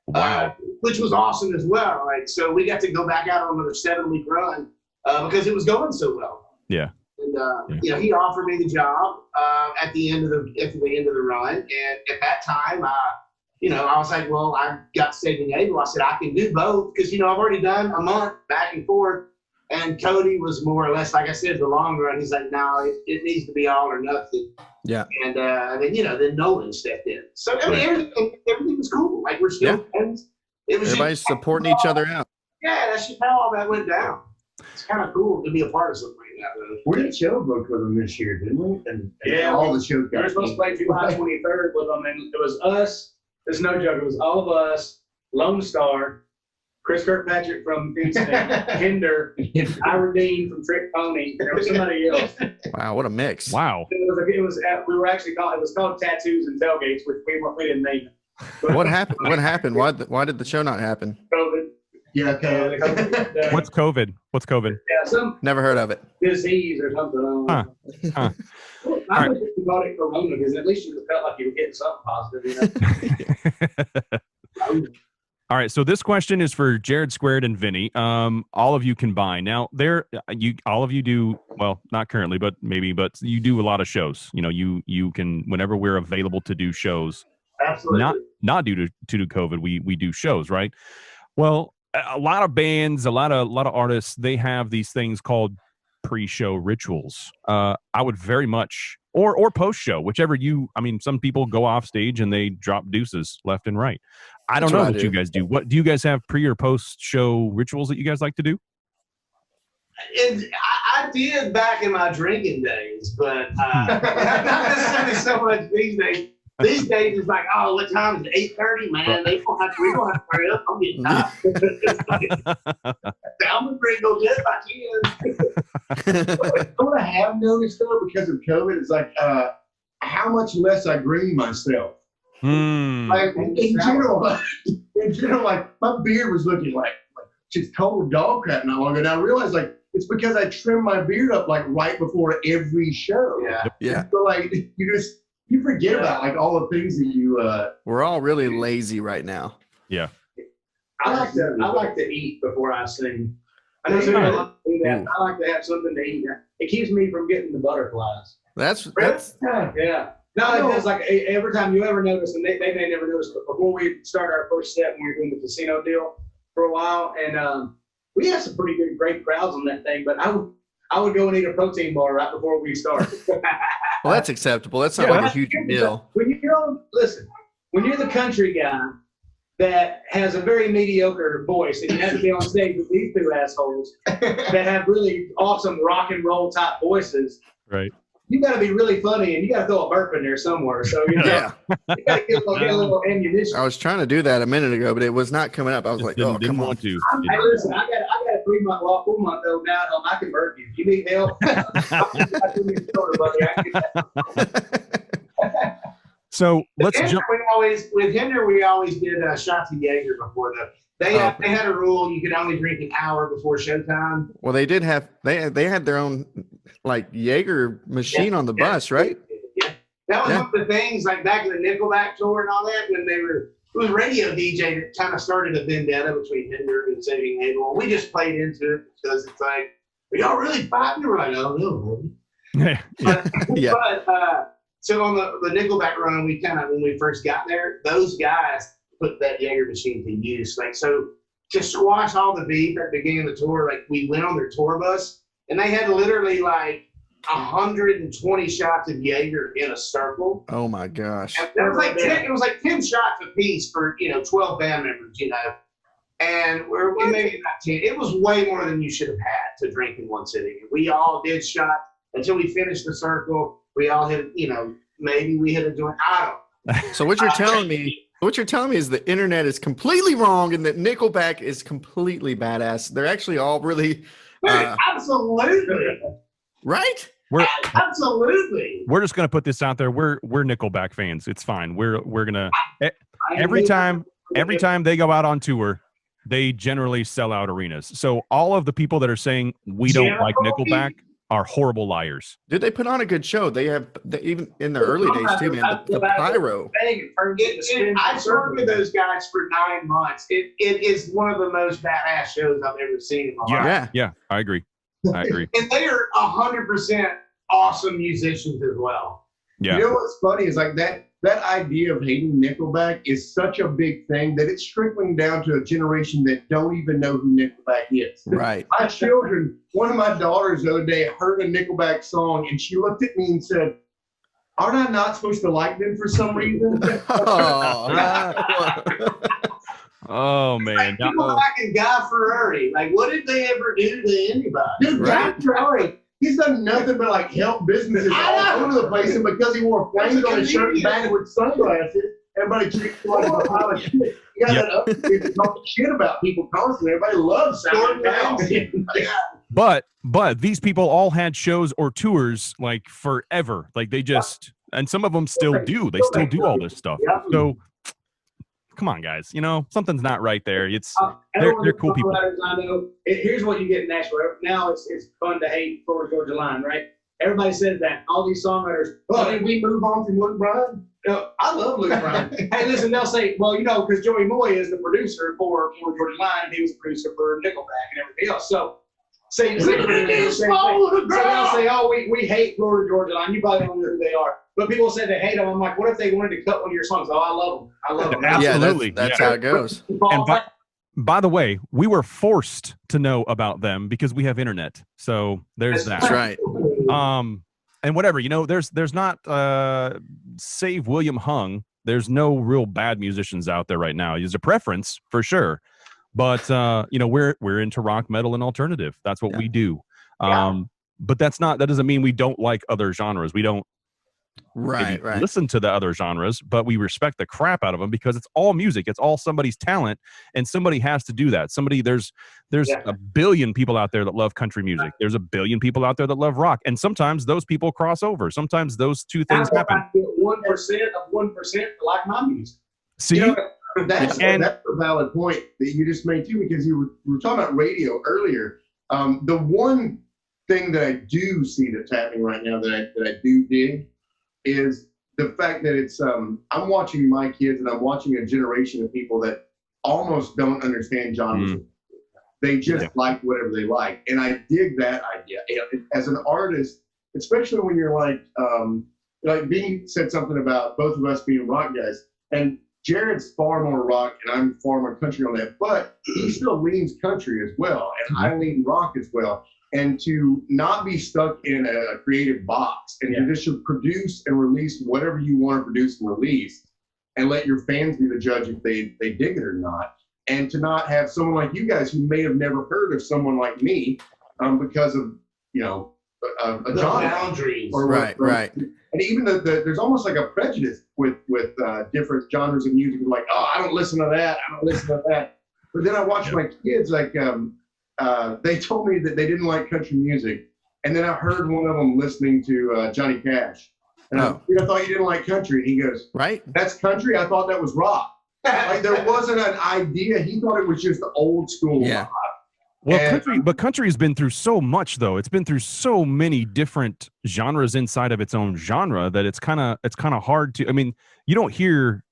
Wow. Which was awesome as well. Like, so we got to go back out on another 7-week run because it was going so well. Yeah. And he offered me the job at the end of the run. And at that time, I was like, well, I got Saving Abel. I said I can do both because I've already done a month back and forth. And Cody was more or less, like I said, the long run. He's like, no, it needs to be all or nothing. Yeah. And then Nolan stepped in. So I mean, everything was cool. Like we're still friends. Everybody's supporting each other out. Yeah, that's just how all that went down. It's kind of cool to be a part of something like that. Though. We did show book with them this year, didn't we? And all the shows we were supposed to play July 23rd with them, and it was us. It's no joke. It was all of us, Lone Star, Chris Kirkpatrick from Instinct, Hinder, Ira Dean from Trick Pony. There was somebody else. Wow, what a mix! Wow. It was called Tattoos and Tailgates, which we didn't name it. But what happened? What happened? Why did the show not happen? COVID. Yeah, okay. What's COVID? Yeah, some Never heard of it. disease or something. I wish you called it Corona because at least you felt like you were getting something positive. All right, so this question is for Jared Squared and Vinny. All of you combined. Now, all of you do, well, not currently, but maybe, but you do a lot of shows. You can, whenever we're available to do shows. Absolutely. Not due to COVID, we do shows, right? Well, a lot of bands, a lot of artists, they have these things called pre-show rituals. I would very much, or post-show, whichever some people go off stage and they drop deuces left and right. I don't know what you guys do. What do you guys have pre or post-show rituals that you guys like to do? And I did back in my drinking days, but not necessarily so much these days. These days it's like, oh, what time is it? 8:30, man. We don't have to hurry up. I'm getting tired. I'm gonna drink those if I can. What I have noticed though, because of COVID, is like how much less I green myself. Like in general, like my beard was looking like just total dog crap not long ago. And I realized like it's because I trimmed my beard up like right before every show. Yeah. So like you forget about like all the things that you. We're all really lazy right now. Yeah. I like to eat before I sing. I know some people like to do that. I like to have something to eat. It keeps me from getting the butterflies. That's yeah. No, it's like every time you ever notice, and they may never notice, but before we start our first set, when we were doing the casino deal for a while, and we had some pretty great crowds on that thing. But I would go and eat a protein bar right before we start. Well, that's acceptable. That's not like a huge meal. When you're the country guy that has a very mediocre voice, and you have to be on stage with these two assholes that have really awesome rock and roll type voices. Right. You got to be really funny, and you got to throw a burp in there somewhere. So you got to get a little ammunition. I was trying to do that a minute ago, but it was not coming up. I was like, didn't come want on. to. Hey, listen, I got a 4-month-old now at home. I can burp you. If you need help, So let's Hinder, jump. With Hinder, we always did shots of Jaeger before they had a rule you could only drink an hour before showtime. Well, they did have they had their own like Jaeger machine on the bus, right? Yeah, that was one of the things like back in the Nickelback tour and all that when it was radio DJ that kind of started a vendetta between Hinder and Saving Abel. We just played into it because it's like, are y'all really fighting? We're like, oh no. But so on the Nickelback run, when we first got there, those guys put that Jaeger machine to use. Like, so to squash all the beef at the beginning of the tour, like we went on their tour bus and they had literally like 120 shots of Jaeger in a circle. Oh my gosh. And it was like 10 shots a piece for, 12 band members, and we maybe not 10. It was way more than you should have had to drink in one sitting. We all did shots until we finished the circle. We all hit, maybe we hit a joint. I don't know. So what you're telling me is the internet is completely wrong and that Nickelback is completely badass. They're actually all really absolutely right. Absolutely. We're just gonna put this out there. We're Nickelback fans. It's fine. We're gonna every time they go out on tour, they generally sell out arenas. So all of the people that are saying we don't like Nickelback are horrible liars. Did they put on a good show? They even in the early days too, man. The pyro. I worked with those guys for 9 months. It is one of the most badass shows I've ever seen in my life. Yeah, I agree. And they are 100% awesome musicians as well. Yeah. You know what's funny is like that idea of hating Nickelback is such a big thing that it's trickling down to a generation that don't even know who Nickelback is. Right. My children, one of my daughters the other day heard a Nickelback song and she looked at me and said, aren't I not supposed to like them for some reason? Oh man. Like people liking Guy Fieri. Like, what did they ever do to anybody? Dude, Guy Fieri, he's done nothing but like help businesses all over the place, and because he wore flames on his shirt and backwards sunglasses, everybody treats him like a pile of shit. You got that up to talk shit about people constantly. Everybody loves sounding. But these people all had shows or tours like forever. Like they just, and some of them still do. They still do all this stuff. So come on, guys. Something's not right there. It's they're cool people. I know. Here's what you get in Nashville. Now it's fun to hate Florida Georgia Line, right? Everybody says that. All these songwriters. Well, did we move on from Luke Bryan? I love Luke Bryan. Hey, listen, they'll say, well, because Joey Moy is the producer for Florida Georgia Line, and he was the producer for Nickelback and everything else. So they'll say, oh, we hate Florida Georgia Line. You probably don't know who they are. But people say they hate them. I'm like, what if they wanted to cut one of your songs? Oh, I love them. I love them. Absolutely. Yeah, that's how it goes. And by the way, we were forced to know about them because we have internet. So there's that. That's right. And whatever, there's not save William Hung. There's no real bad musicians out there right now. There's a preference for sure. But we're into rock, metal, and alternative. That's what we do. But that doesn't mean we don't like other genres. We don't listen to the other genres, but we respect the crap out of them because it's all music. It's all somebody's talent, and somebody has to do that. There's a billion people out there that love country music. There's a billion people out there that love rock, and sometimes those people cross over. Sometimes those two things happen. 1% of 1% like my music. See, that's a valid point that you just made too, because we were talking about radio earlier. The one thing that I do see that's happening right now that I do dig is the fact that it's I'm watching my kids, and I'm watching a generation of people that almost don't understand genres. They just like whatever they like, and I dig that idea. As an artist, especially when you're like Vinny said something about both of us being rock guys, and Jared's far more rock and I'm far more country on that, but he still leans country as well, and I lean rock as well. And to not be stuck in a creative box, and to just produce and release whatever you want to produce and release, and let your fans be the judge if they dig it or not. And to not have someone like you guys who may have never heard of someone like me because of, a genre. Boundaries. Right. And even there's almost like a prejudice with different genres of music. Like, oh, I don't listen to that. I don't listen to that. But then I watch my kids, like, they told me that they didn't like country music. And then I heard one of them listening to Johnny Cash. And I thought you didn't like country. And he goes, right? That's country? I thought that was rock. Like, there wasn't an idea. He thought it was just old school rock. Well, country has been through so much, though. It's been through so many different genres inside of its own genre that it's kind of hard to. I mean, you don't hear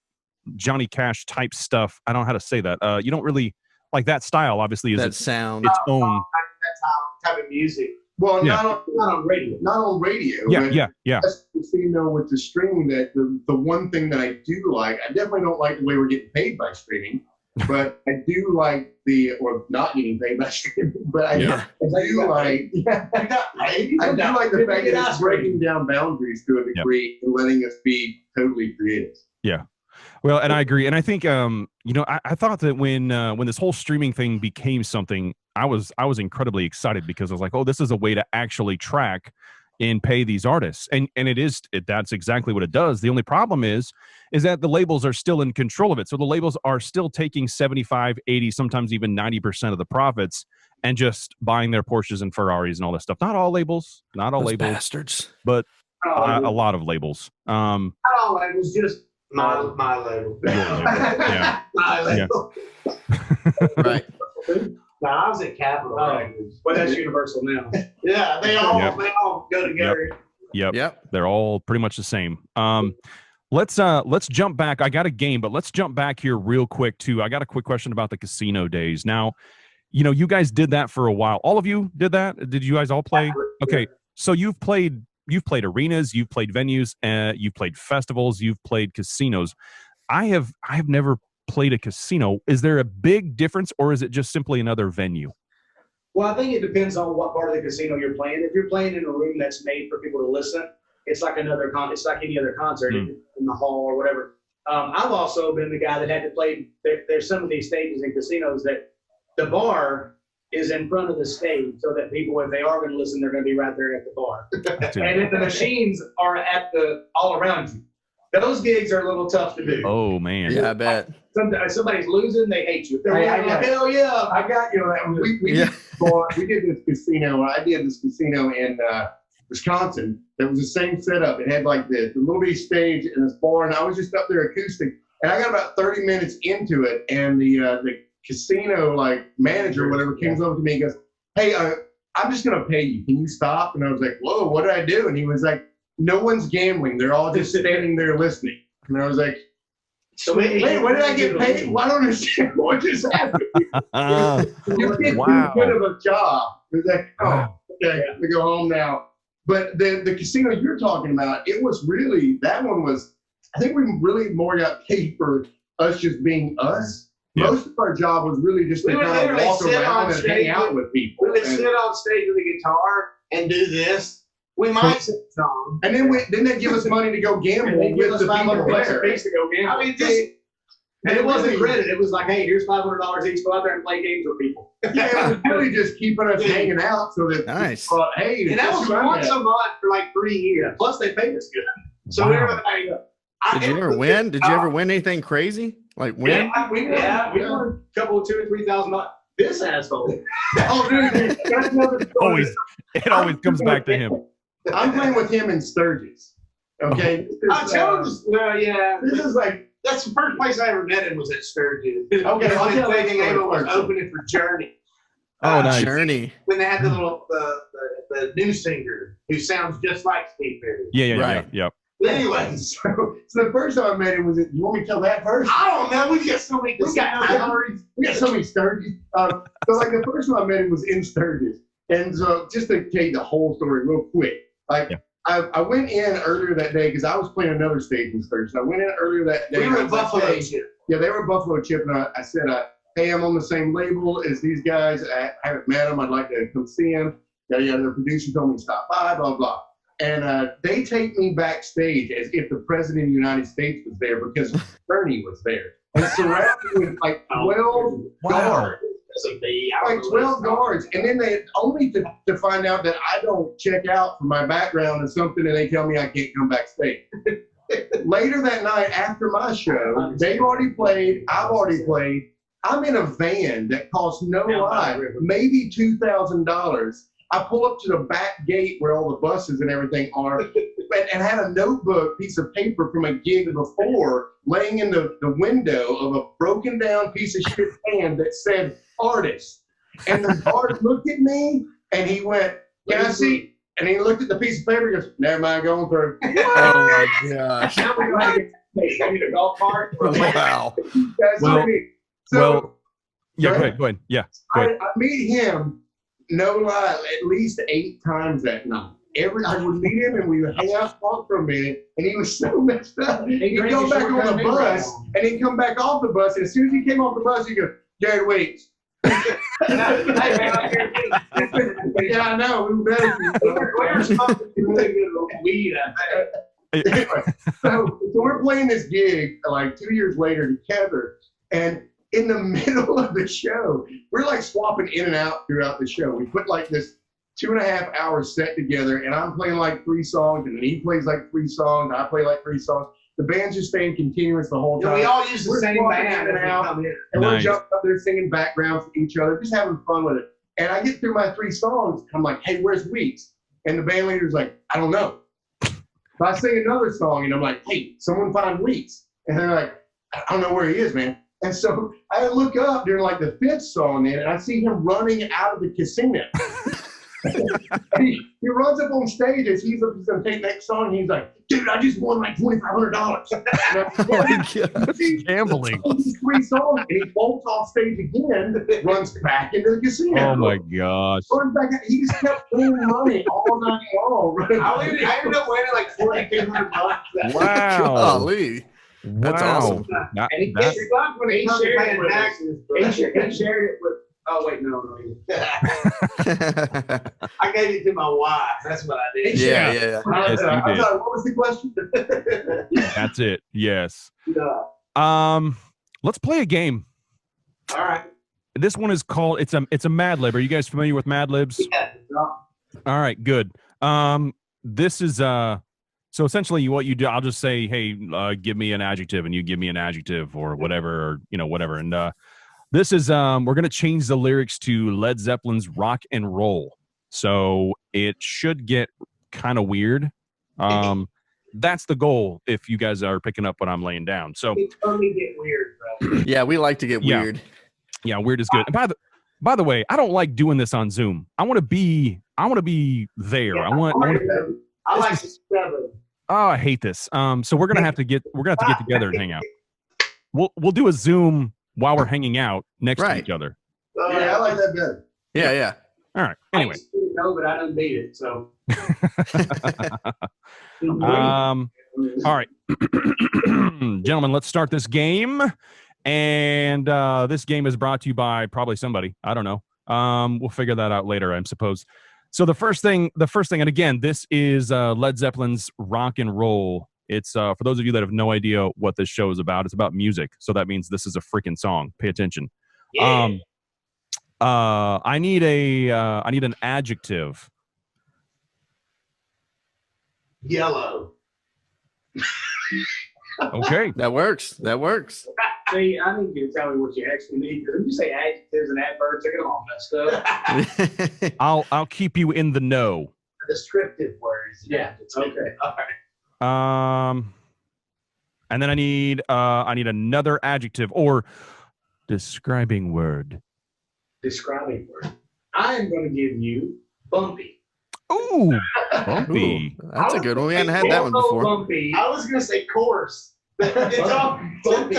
Johnny Cash type stuff. I don't know how to say that. You don't really like that style. Obviously, is that sound its own that type of music. Well, not on radio. Not on radio. Yeah. That's with the streaming. That the one thing that I do like, I definitely don't like the way we're getting paid by streaming. But I do like or not getting paid by streaming, but I do like the fact that it's breaking down boundaries to a degree and letting us be totally creative. Yeah. Well, and I agree. And I think, I thought that when this whole streaming thing became something, I was incredibly excited because I was like, oh, this is a way to actually track and pay these artists. And that's exactly what it does. The only problem is that the labels are still in control of it. So the labels are still taking 75, 80, sometimes even 90% of the profits and just buying their Porsches and Ferraris and all that stuff. Not all labels, bastards, but a lot of labels. Not all labels, just my label. Yeah. My label. Right. No, I was at Capitol. But that's Universal now. Yeah, they all go together. Yep. They're all pretty much the same. Let's jump back. I got a game, but let's jump back here real quick too. I got a quick question about the casino days. Now, you guys did that for a while. All of you did that? Did you guys all play? Okay. So you've played arenas, you've played venues, you've played festivals, you've played casinos. I have never played a casino. Is there a big difference, or is it just simply another venue? Well, I think it depends on what part of the casino you're playing. If you're playing in a room that's made for people to listen, it's like it's like any other concert in the hall or whatever. I've also been the guy that had to play. There's some of these stages in casinos that the bar is in front of the stage, so that people, if they are going to listen, they're going to be right there at the bar. And if the machines are all around you, those gigs are a little tough to do. Oh man, yeah, I bet. Somebody's losing, they hate you. They're hell yeah! I got we did this casino. I did this casino in Wisconsin. That was the same setup. It had like the little bitty stage and this bar, and I was just up there acoustic. And I got about 30 minutes into it, and the casino manager, whatever, comes over to me and goes, "Hey, I'm just gonna pay you. Can you stop?" And I was like, "Whoa, what did I do?" And he was like, "No one's gambling. They're all just standing there listening." And I was like, So wait, what did I get paid? Well, I don't understand what just happened. You did too good of a job. It's like, oh, okay, we go home now. But the casino you're talking about, it was really, that one was, I think we really more got paid for us just being us. Yeah. Most of our job was really just to kind of walk around and hang out with people. We would sit on stage with a guitar and do this. We might sit song. And then they give us money to go gamble with the people there. To go gamble. I mean, And it wasn't credit. It was like, hey, here's $500 each. Go out there and play games with people. Yeah, it was really just keeping us hanging out so that Nice. people thought, hey, And that was once a month for like 3 years. Plus, they paid us good. So we were like, Did you ever win? Did you ever win anything crazy? Like win? Yeah, we won a couple of $2,000 or $3,000. This asshole. oh, dude, that's another story. It always comes back to him. I'm playing with him in Sturgis. Okay. I told you. Well, yeah. This is like, That's the first place I ever met him was at Sturgis. Okay, I'll tell When that Saving story Abel was first. opening for Journey. Oh, nice. Journey. When they had the little the new singer who sounds just like Steve Perry. Yeah. Right. Anyways, so the first time I met him was, you want me to tell that first? I don't know. We got so many. We got so many Sturgis. So like the first time I met him was in Sturgis. And so just to tell you the whole story real quick, I went in earlier that day because I was playing another stage in Sturgis. I went in earlier that day. We were at Buffalo Chip. Yeah, they were Buffalo Chip, and I said, hey, I'm on the same label as these guys. I haven't met them. I'd like to come see them. Yeah, their producer told me to stop by, blah, blah. And they take me backstage as if the President of the United States was there because Bernie was there. And surrounded with like 12 guards. Like 12 guards. And then they only to find out that I don't check out for my background or something, and they tell me I can't come backstage. Later that night after my show, they've already played, I've already played. I'm in a van that costs no lie, maybe $2,000. I pull up to the back gate where all the buses and everything are and had a notebook, piece of paper from a gig before laying in the window of a broken down piece of shit van that said artist. And the guard looked at me and he went, can I see? And he looked at the piece of paper and goes, never mind, going through. Oh my gosh. A golf cart. Wow. Well, So, yeah, go ahead. Yeah, go ahead. I meet him, no lie, at least 8 times that night. I would meet him and we would hang out, talk for a minute, and he was so messed up. He'd go back on the bus and he'd come back off the bus, and as soon as he came off the bus, he'd go, Jared Weeks. Yeah, I know. We were better. We're smoking really good weed, I think. Anyway, so we're playing this gig like 2 years later together, and in the middle of the show, we're like swapping in and out throughout the show. We put like this 2.5 hour set together, and I'm playing like 3 songs, and then he plays like 3 songs, I play like 3 songs. The band's just staying continuous the whole time. We all use the We're same swapping band in and out, and we're jumping up there singing backgrounds to each other, just having fun with it. And I get through my 3 songs, and I'm like, hey, where's Weeks? And the band leader's like, I don't know. So I sing another song, and I'm like, hey, someone find Weeks. And they're like, I don't know where he is, man. And so I look up during like the 5th song, and I see him running out of the casino. he runs up on stage as he's going to take the next song. And he's like, dude, I just won like $2,500. Oh my God. Gambling. 3 songs, and he bolts off stage again, runs back into the casino. Oh my gosh. Runs back, he just kept winning money all night long. I ended up winning like $4,200. Wow. Golly. That's awesome. And he shared it in taxes. He shared it with. Oh wait, no. I gave it to my wife. That's what I did. Yeah. Yes, I'm you sorry, did. what was the question? That's it. Yes. Yeah. Let's play a game. All right. This one is called it's a Mad Lib. Are you guys familiar with Mad Libs? Yeah. All right, good. This is so essentially what you do, I'll just say, hey, give me an adjective, and you give me an adjective or whatever, or whatever. And this is we're gonna change the lyrics to Led Zeppelin's Rock and Roll. So it should get kind of weird. That's the goal if you guys are picking up what I'm laying down. So It totally get weird, bro. Yeah, we like to get weird. Yeah, weird is good. And by the way, I don't like doing this on Zoom. I want to be there. Yeah, I like to discover. Oh, I hate this. So we're gonna have to get together and hang out. We'll do a Zoom while we're hanging out next to each other. Yeah, I like that better. Yeah. All right. Anyway. No, but I didn't beat it. So. All right, gentlemen, let's start this game. And this game is brought to you by probably somebody. I don't know. We'll figure that out later, I suppose. So the first thing, and again, this is Led Zeppelin's Rock and Roll. It's for those of you that have no idea what this show is about. It's about music, so that means this is a freaking song. Pay attention. Yeah. I need an adjective. Yellow. Okay. That works. That works. See, I need you to tell me what you actually need. Because if you say adjectives and adverbs, they're all messed up. I'll keep you in the know. Descriptive words. Yeah. Okay. All right. And then I need another adjective or describing word. Describing word. I am going to give you bumpy. Ooh, bumpy. Ooh, that's a good one. We hadn't had that one before. Bumpy. I was gonna say coarse. It's all Bumpy.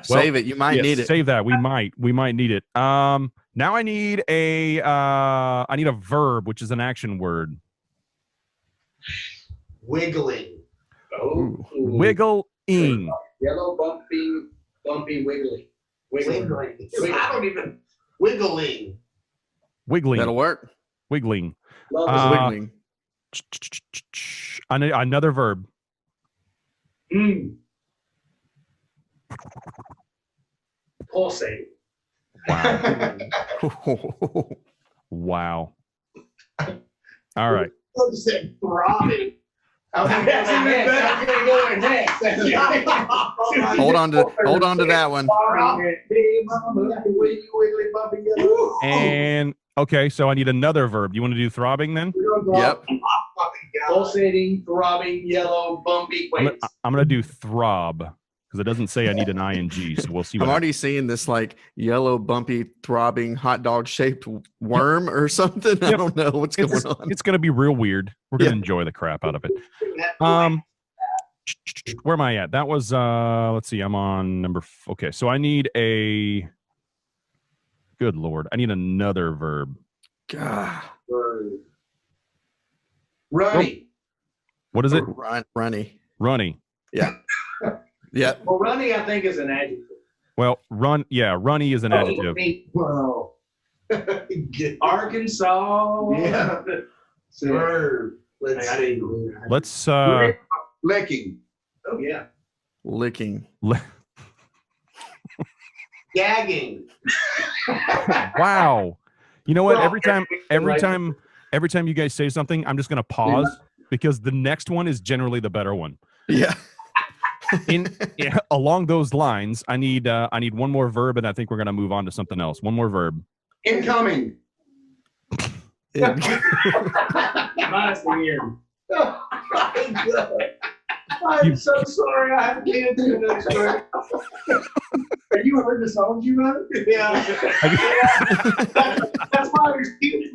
Save it. You might Yes, need it. Save that. We might need it. Now I need a verb, which is an action word. wiggling. Oh. Wiggling. Yellow, bumpy, wiggly. Wiggling. I don't even wiggling. Wiggling. That'll work. Wiggling. Love Wiggling. Another verb. Pulsating. Wow. Wow. All right. I just said throbbing. That's even better. Go next. Hold on to that one. And okay, so I need another verb. You want to do throbbing then? Yep. Pulsating, throbbing, yellow, bumpy. Wait. I'm gonna do throb because it doesn't say I need an ing. So we'll see. I'm What already seeing this like yellow, bumpy, throbbing, hot dog shaped worm or something. I don't know what's going on. It's gonna be real weird. We're gonna enjoy the crap out of it. Where am I at? That was let's see. I'm on number. Okay, so I need a. Good Lord, I need another verb. God. Runny. What is it? Runny. Runny. Yeah. Yeah. Well, runny, I think, is an adjective. Well, runny is an adjective. Whoa. Arkansas. Yeah. Verb. Let's see. Let's Licking. Oh, yeah. Licking. Gagging. Wow. You know what? Every time you guys say something, I'm just gonna pause because the next one is generally the better one. Yeah. Along those lines, I need one more verb, and I think we're gonna move on to something else. One more verb. Incoming. Mine's the end. I'm so sorry. I can't do that story. Have you heard the songs you wrote? Yeah. That's why I was cute.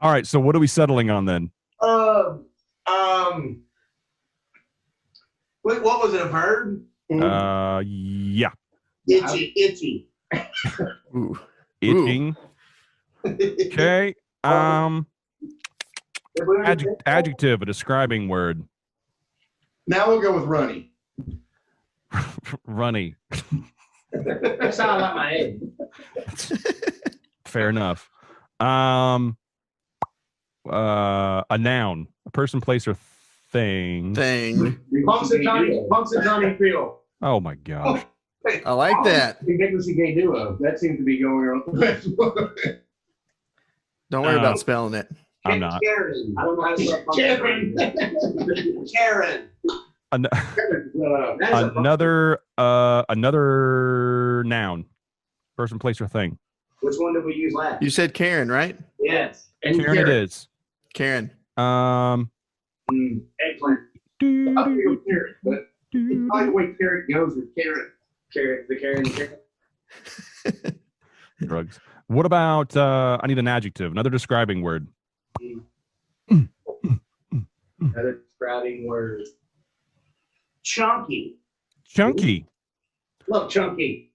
All right. So what are we settling on then? What was it? A verb? Yeah. Itchy. Ooh. Itching. Okay. Adjective, a describing word. Now we'll go with runny. Runny. That's how I like my egg. Fair enough. A noun, a person, place, or thing. Punxsutawney Phil. Oh my gosh. I like that. Ridiculously gay duo. That seems to be going on. Don't worry about spelling it. I'm not. Karen. I don't know how to spell Karen. Karen. Another noun, person, place, or thing. Which one did we use last? You said Karen, right? Yes. And Karen it is. Karen. Eggplant. I think it was carrot, but it's probably the way carrot goes with carrot. The carrot. Drugs. What about I need an adjective, another describing word. Another describing word. Chunky. Chunky. Love chunky.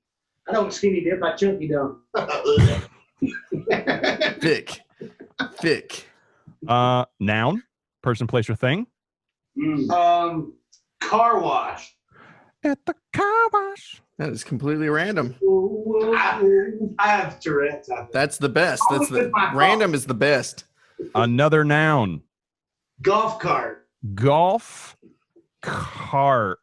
I don't skinny dip, I chunky dump. Thick. Noun, person, place, or thing. Car wash. At the car wash. That is completely random. I have Tourette's. I think. That's the best. Random is the best. Another noun. Golf cart. golf cart.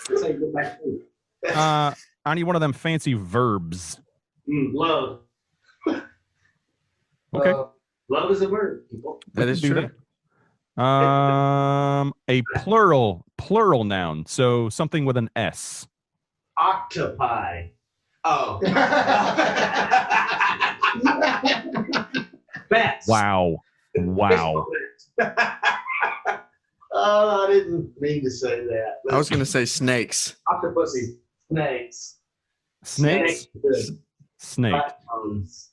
That's how you get back to it. I need one of them fancy verbs. Love. Okay. Love is a word, people. That is do true. A plural noun. So something with an S. Octopi. Oh. Bats. Wow. Oh, I didn't mean to say that. I was going to say snakes. Octopussy. Snakes. Snakes. Snake. Platforms.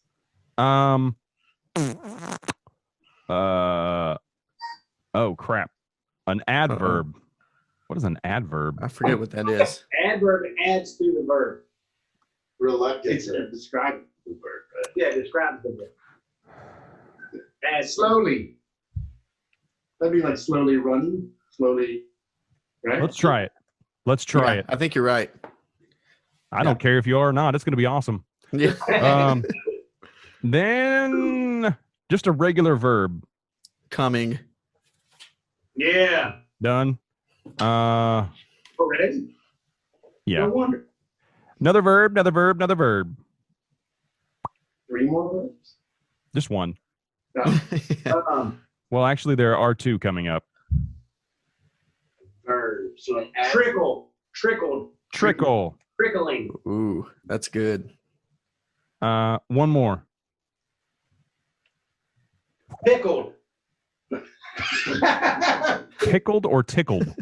Oh crap. An adverb. What is an adverb? I forget what that is. Adverb adds to the verb. Reluctant. It's describing the word, right? Yeah, it describes the verb. Adds Slowly. That'd be like slowly running, slowly, right? Let's try it. Yeah, I think you're right. I don't care if you are or not. It's going to be awesome. Yeah. Then just a regular verb. Coming. Yeah. Done. Already? Yeah. No wonder. Another verb. 3 more words. Just one. No. Well, actually, there are 2 coming up. Verbs. So Trickled. Trickle. Trickling. Ooh, that's good. One more. Pickled. Pickled or tickled?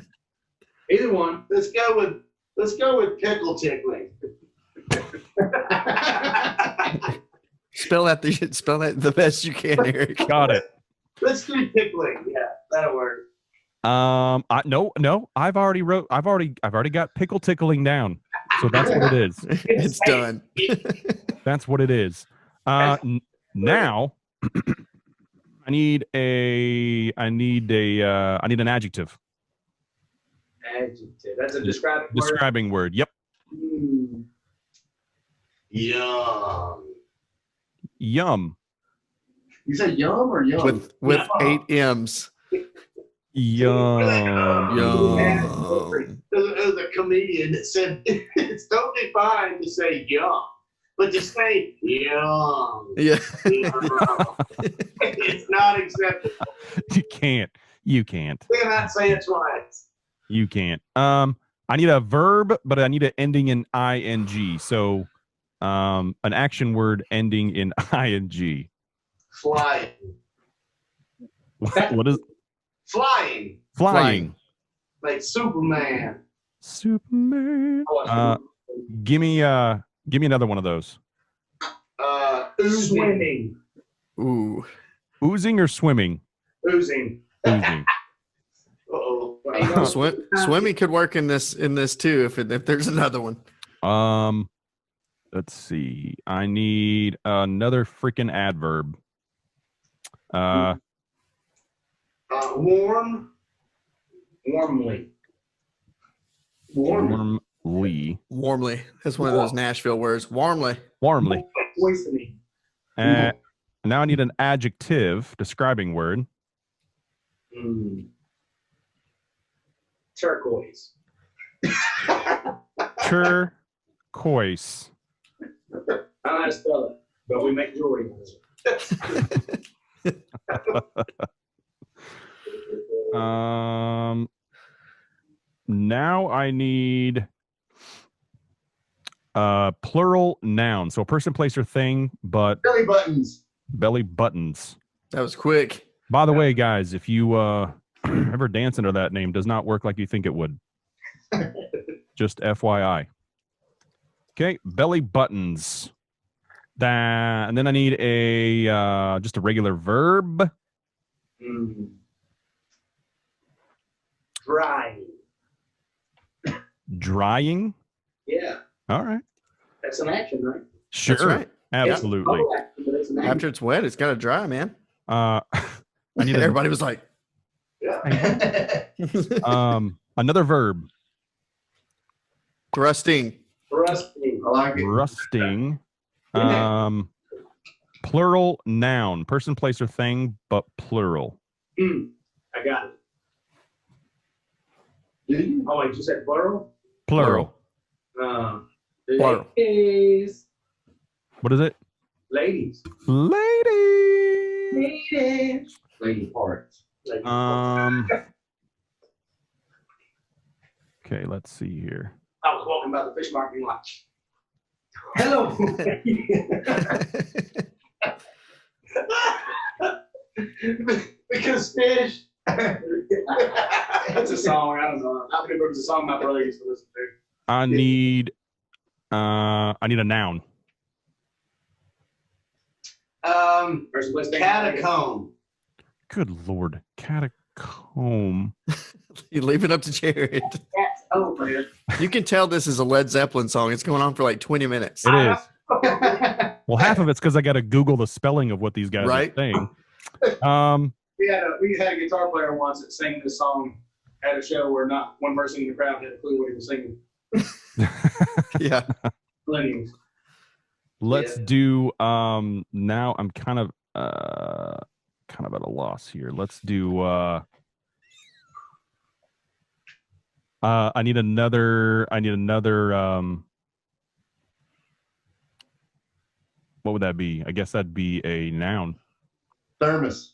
Either one. Let's go with pickle tickling. Spell that the best you can, Eric. Got it. Let's do tickling. Yeah, that'll work. No. I've already got pickle tickling down. So that's what it is. It's done. That's what it is. Now I need an adjective. Adjective. That's a describing Word. Yep. Yum. You said yum or yum? With 8 M's. Yum. Yum. There was a comedian that said it's totally fine to say yum, but to say yum, Yeah. it's not acceptable. You can't. You cannot say it twice. You can't. I need a verb, but I need it ending in ing. So, an action word ending in ing. Flying. What is flying? Like Superman. Give me another one of those. Swimming. Ooh. Oozing or swimming? Oozing. Oozing. Swimming could work in this too if there's another one. Let's see. I need another freaking adverb. Warmly. Warmly. That's one of those Nashville words. Warmly. Moistening. Now I need an adjective describing word. Turquoise. Turquoise. I don't know how to spell it, but we make jewelry out of it. Now I need plural noun. So person, place, or thing, but Belly buttons. Belly buttons. That was quick. By the way, guys, if you ever dance under that name, does not work like you think it would. Just FYI. Okay, belly buttons. And then I need just a regular verb. Drying. Yeah. All right. That's an action, right? Sure. That's right. Absolutely. After it's wet, it's got to dry, man. I need Everybody was like, another verb. Thrusting. I like it. Rusting. Plural noun. Person, place, or thing, but plural. I got it. Oh, wait, you said plural? Plural. Plural. Ladies. What is it? Ladies. Lady. Ladies. Lady parts. Okay, let's see here. I was walking by the fish market and like, hello. Because fish. That's a song. I don't know. I remember it was a song my brother used to listen to. I need a noun. Catacomb. Good Lord. Catacomb. You leave it up to Jared. Oh, man. You can tell this is a Led Zeppelin song. It's going on for like 20 minutes. It is. Well, half of it's because I got to Google the spelling of what these guys Right. are saying. We had a guitar player once that sang this song at a show where not one person in the crowd had a clue what he was singing. Yeah. Millennials. Let's do now I'm kind of at a loss here. Let's do I need another what would that be? I guess that'd be a noun. Thermos.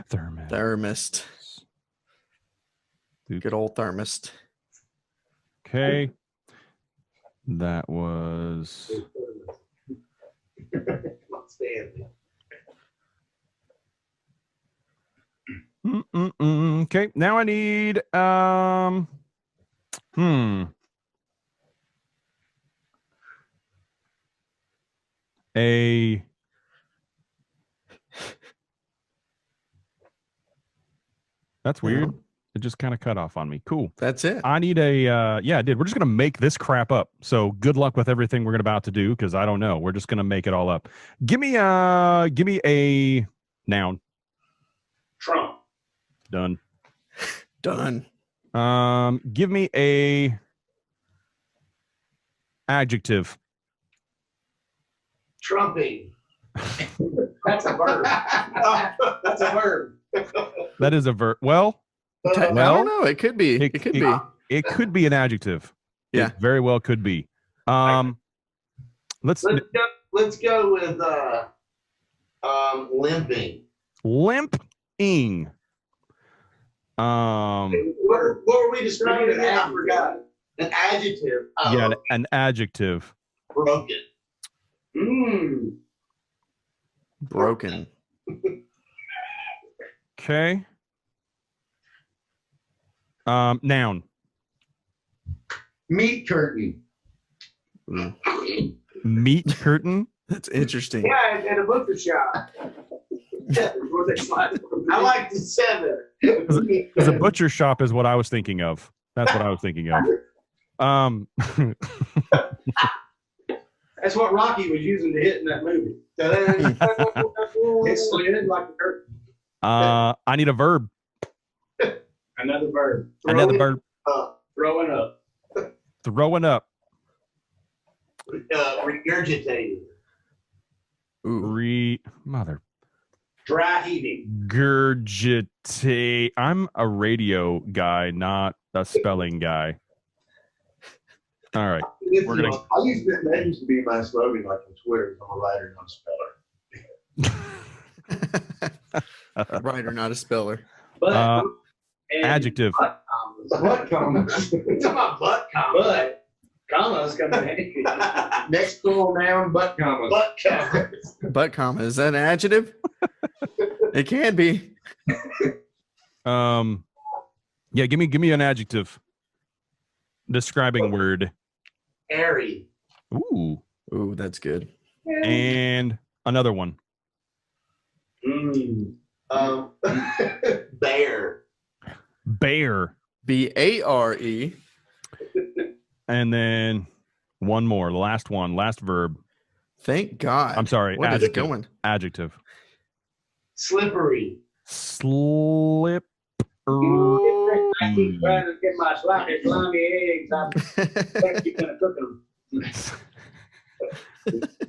Thermist. Good old thermist. Okay. That was okay. Now I need a that's weird. It just kind of cut off on me. Cool. That's it. I need a yeah, I did. We're just gonna make this crap up. So good luck with everything we're about to do, because I don't know. We're just gonna make it all up. Give me a noun. Trump. Done. Done. Give me a adjective. Trumping. That's a verb. That's a verb. That is a verb. Well, I don't know. It could be. It could be. It could be an adjective. Yeah. It very well could be. Let's go with limping. Limping. What were we describing? I forgot. An adjective. Yeah, an adjective. Broken. Broken. Okay. Noun. Meat curtain. Meat curtain. That's interesting. Yeah, at a butcher shop. I like the 7. Because a butcher shop is what I was thinking of. That's what I was thinking of. That's what Rocky was using to hit in that movie. It slid like a curtain. I need a verb. Another verb. Another verb. Throwing up. Throwing up. Regurgitating. Mother. Dry heaving. Gurgitate. I'm a radio guy, not a spelling guy. All right. That used to be my slogan, like on Twitter. I'm a writer, not a speller. Writer, not a speller. But adjective. Butt commas. It's about butt commas. But commas come in handy. Next cool noun, butt commas. Butt commas. Butt comma. Is that an adjective? It can be. Yeah, give me an adjective. Describing word. Airy. Ooh, that's good. And another one. Bear. Bear. BARE. And then one more. The last one. Last verb. Thank God. I'm sorry. What is it adjective. going? Adjective. Slippery. Slip. I keep trying to get my slimy eggs. I'm keep gonna cook them.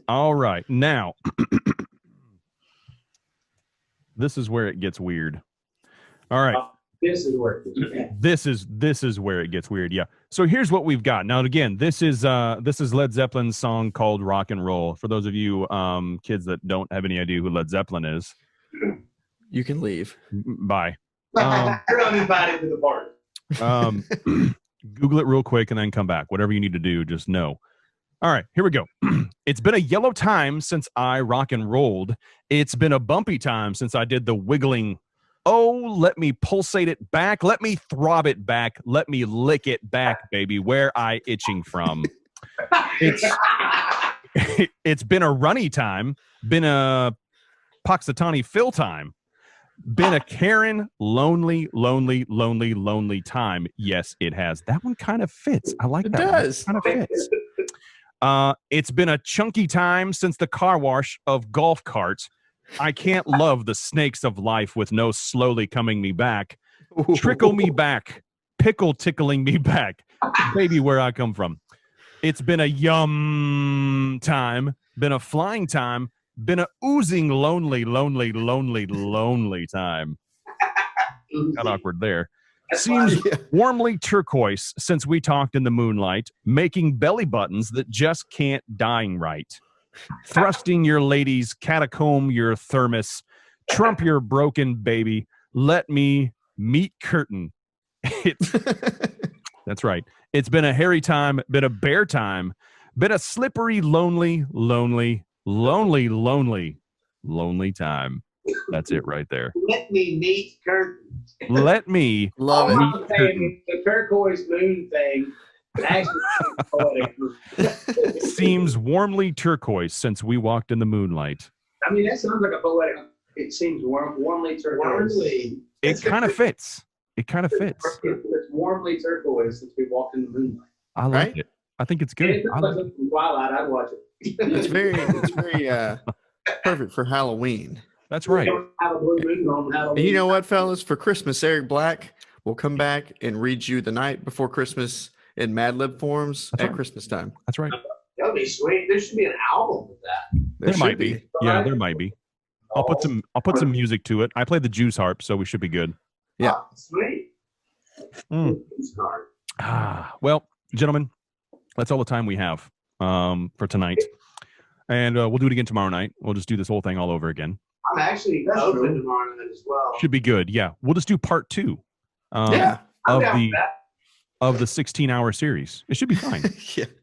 All right. Now, this is where it gets weird. All right. This is where it gets weird. This is where it gets weird. Yeah. So here's what we've got. Now again, this is Led Zeppelin's song called Rock and Roll. For those of you kids that don't have any idea who Led Zeppelin is, you can leave. Bye. You're uninvited to the party. Google it real quick and then come back. Whatever you need to do, just know. All right, here we go. It's been a yellow time since I rock and rolled. It's been a bumpy time since I did the wiggling. Oh, let me pulsate it back. Let me throb it back. Let me lick it back, baby. Where I itching from? It's been a runny time. Been a Poxitani Phil time. Been a Karen, lonely time. Yes, it has. That one kind of fits. I like that. It does. Kind of fits. It's been a chunky time since the car wash of golf carts. I can't love the snakes of life with no slowly coming me back. Trickle me back. Pickle tickling me back. Baby, where I come from. It's been a yum time. Been a flying time. Been a oozing lonely time. Got awkward there. Seems warmly turquoise since we talked in the moonlight, making belly buttons that just can't dine right. Thrusting your ladies, catacomb your thermos, trump your broken baby, let me meet curtain. That's right. It's been a hairy time, been a bear time, been a slippery, lonely time. That's it right there. Let me meet curtains. Let me love it. The turquoise moon thing actually seems warmly turquoise since we walked in the moonlight. I mean, that sounds like a poetic. It seems warmly turquoise. It kind of fits. It kind of fits. It's warmly turquoise since we walked in the moonlight. I like it. I think it's good. If it wasn't from Twilight, I'd watch it. It's very perfect for Halloween. That's right. Have a blue moon on Halloween. And you know what, fellas? For Christmas, Eric Black will come back and read you The Night Before Christmas in Mad Lib forms at Christmas time. That's right. That'd be sweet. There should be an album with that. There might be. Yeah, there might be. I'll put some music to it. I play the juice harp, so we should be good. Yeah. Oh, sweet. Well, gentlemen, that's all the time we have for tonight. And we'll do it again tomorrow night. We'll just do this whole thing all over again. I'm actually open tomorrow night as well. Should be good. Yeah. We'll just do part 2 of the 16-hour series. It should be fine.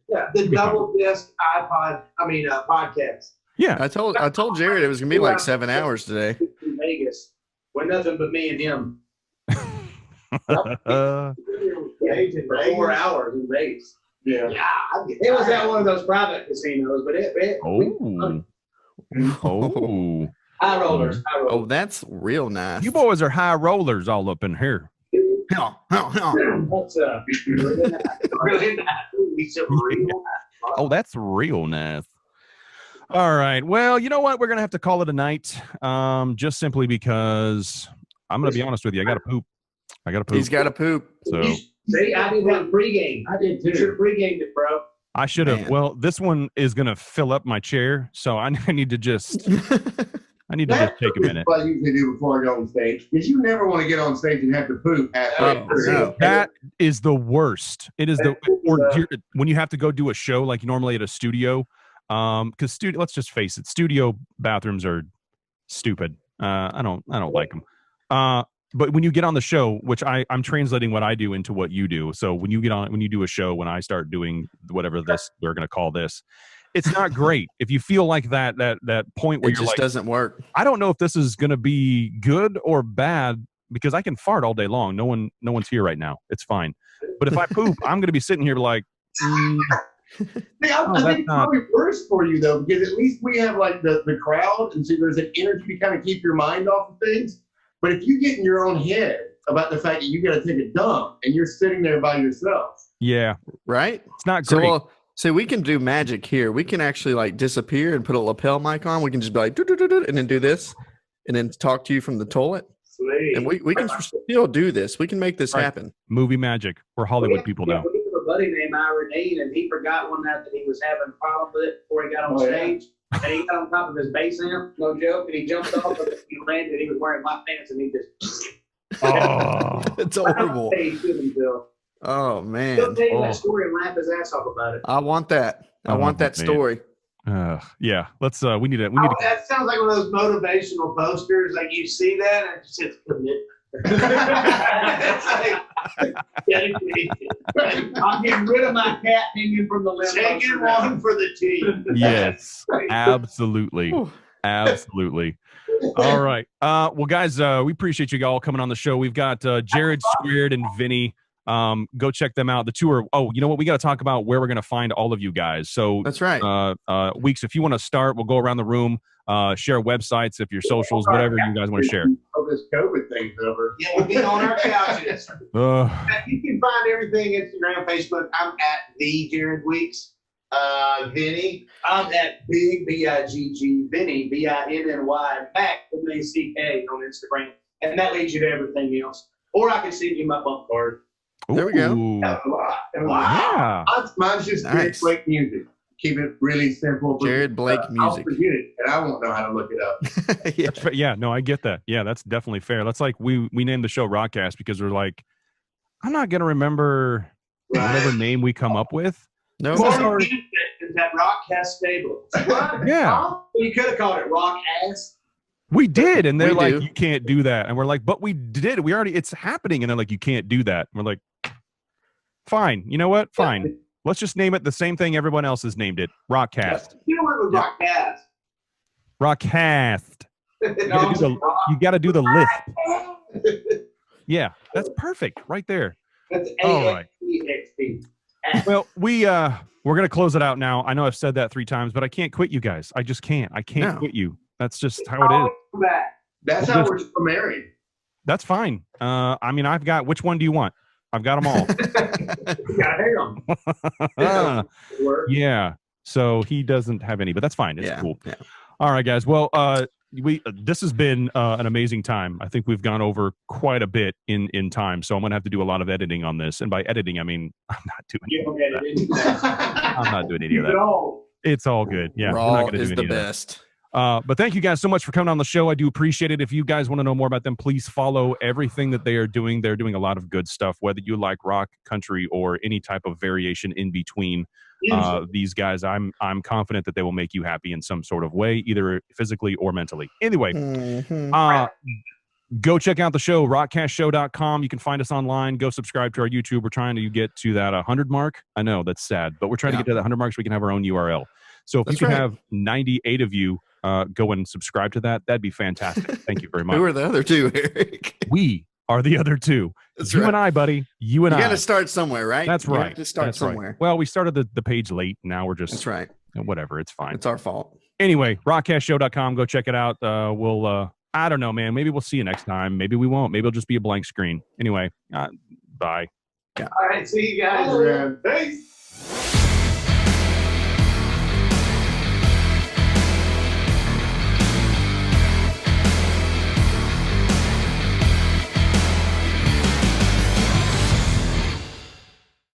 Yeah, the double disc podcast. Yeah. I told Jared it was gonna be like 7 hours today. In Vegas. We're nothing but me and him. 4 hours in Vegas. Yeah. It was at one of those private casinos, but high rollers. Oh, that's real nice. You boys are high rollers all up in here. What's up? Really nice. Oh, that's real nice. All right. Well, you know what? We're going to have to call it a night. Just simply because I'm going to be honest with you. I got to poop. He's got to poop. So see, I did that pregame. I did too. You should have pregamed it, bro. I should have. Well, this one is going to fill up my chair, so I need to just take a minute. What I usually do before I go on stage, because you never want to get on stage and have to poop. That is the worst. It is when you have to go do a show like normally at a studio. Because let's just face it, studio bathrooms are stupid. I don't like them. But when you get on the show, which I'm translating what I do into what you do. So when you do a show, when I start doing whatever we're going to call this, it's not great. If you feel like that point where it just doesn't work. I don't know if this is going to be good or bad because I can fart all day long. No one's here right now. It's fine. But if I poop, I'm going to be sitting here like, I think it's probably worse for you though, because at least we have like the crowd, and so there's an energy to kind of keep your mind off of things. But if you get in your own head about the fact that you got to take a dump and you're sitting there by yourself, yeah, right, it's not great. So we can do magic here. We can actually like disappear and put a lapel mic on. We can just be like, and then do this, and then talk to you from the toilet. Sweet. And we can still do this. We can make this happen. Movie magic. We're Hollywood people now. We have a buddy named Irene, and he forgot one night that he was having a problem with it before he got on stage. And he got on top of his bass amp, no joke, and he jumped off, and he landed. He was wearing white pants, and he just Oh, It's horrible. Hey, give him, Bill. Oh man. He'll tell you that story and laugh his ass off about it. I want that. I want that man. story. Yeah. Let's. We need to. That sounds like one of those motivational posters. Like you see that, and it just says commit. It's like, I'm getting rid of my cat hanging from the limb. taking one for the team. Yes, absolutely, absolutely. All right. Well, guys, we appreciate you all coming on the show. We've got Jared Squared and Vinny. Go check them out. The tour. Oh, you know what? We got to talk about where we're going to find all of you guys. So That's right. Weeks, if you want to start, we'll go around the room, share websites, if your socials, whatever you guys want to share. Oh, this COVID thing's over. Yeah, we'll be on our couches. You can find everything Instagram, Facebook. I'm at the Jared Weeks. Vinny. I'm at Bigg Bigg Vinny Vinny Mac MACK on Instagram, and that leads you to everything else. Or I can send you my bump card. There we go. Ooh. Wow. Yeah. Mine's just Jared Blake Music. Keep it really simple. Jared Blake I'll Music. forget it, and I won't know how to look it up. Yeah. Yeah, no, I get that. Yeah, that's definitely fair. That's like we named the show ROCKCAST because we're like, I'm not gonna remember whatever name we come up with. No. Is that ROCKCAST stable? Yeah. Well, you could have called it Rock Ass. We did, and they're We like, do. you can't do that, and we're like, but we did. We already, it's happening, and they're like, you can't do that. And we're like, fine. You know what? Fine. Let's just name it the same thing everyone else has named it. ROCKCAST. You know what with ROCKCAST? ROCKCAST. You got to do the list. Yeah, that's perfect right there. That's All right. AXEXT. Well, we're gonna close it out now. I know I've said that 3 times, but I can't quit you guys. I just can't. I can't No. quit you. That's just how it is. That's Well, how we're still married. That's fine. I mean, I've got. Which one do you want? I've got them all. You gotta hang them. Yeah. So he doesn't have any, but that's fine. It's cool. Yeah. All right, guys. Well, this has been an amazing time. I think we've gone over quite a bit in time, so I'm gonna have to do a lot of editing on this. And by editing, I mean I'm not doing. I'm not doing any of that. It's all good. Yeah, we're not Raw gonna is do the any of that. best. But thank you guys so much for coming on the show. I do appreciate it. If you guys want to know more about them, please follow everything that they are doing. They're doing a lot of good stuff, whether you like rock, country, or any type of variation in between. These guys, I'm confident that they will make you happy in some sort of way, either physically or mentally. Anyway, go check out the show, rockcastshow.com. You can find us online. Go subscribe to our YouTube. We're trying to get to that 100 mark. I know that's sad, but we're trying to get to that 100 mark so we can have our own URL. So if you can have 98 of you go and subscribe to that, that'd be fantastic. Thank you very much. Who are the other two, Eric? We are the other two. That's you right. and I, buddy. You and I. You got to start somewhere, right? That's You right. have to start That's somewhere. Right. Well, we started the page late. Now we're just. That's right. Whatever. It's fine. It's our fault. Anyway, rockcastshow.com. Go check it out. We'll. I don't know, man. Maybe we'll see you next time. Maybe we won't. Maybe it'll just be a blank screen. Anyway, bye. All right, see you guys. Oh, yeah. Peace.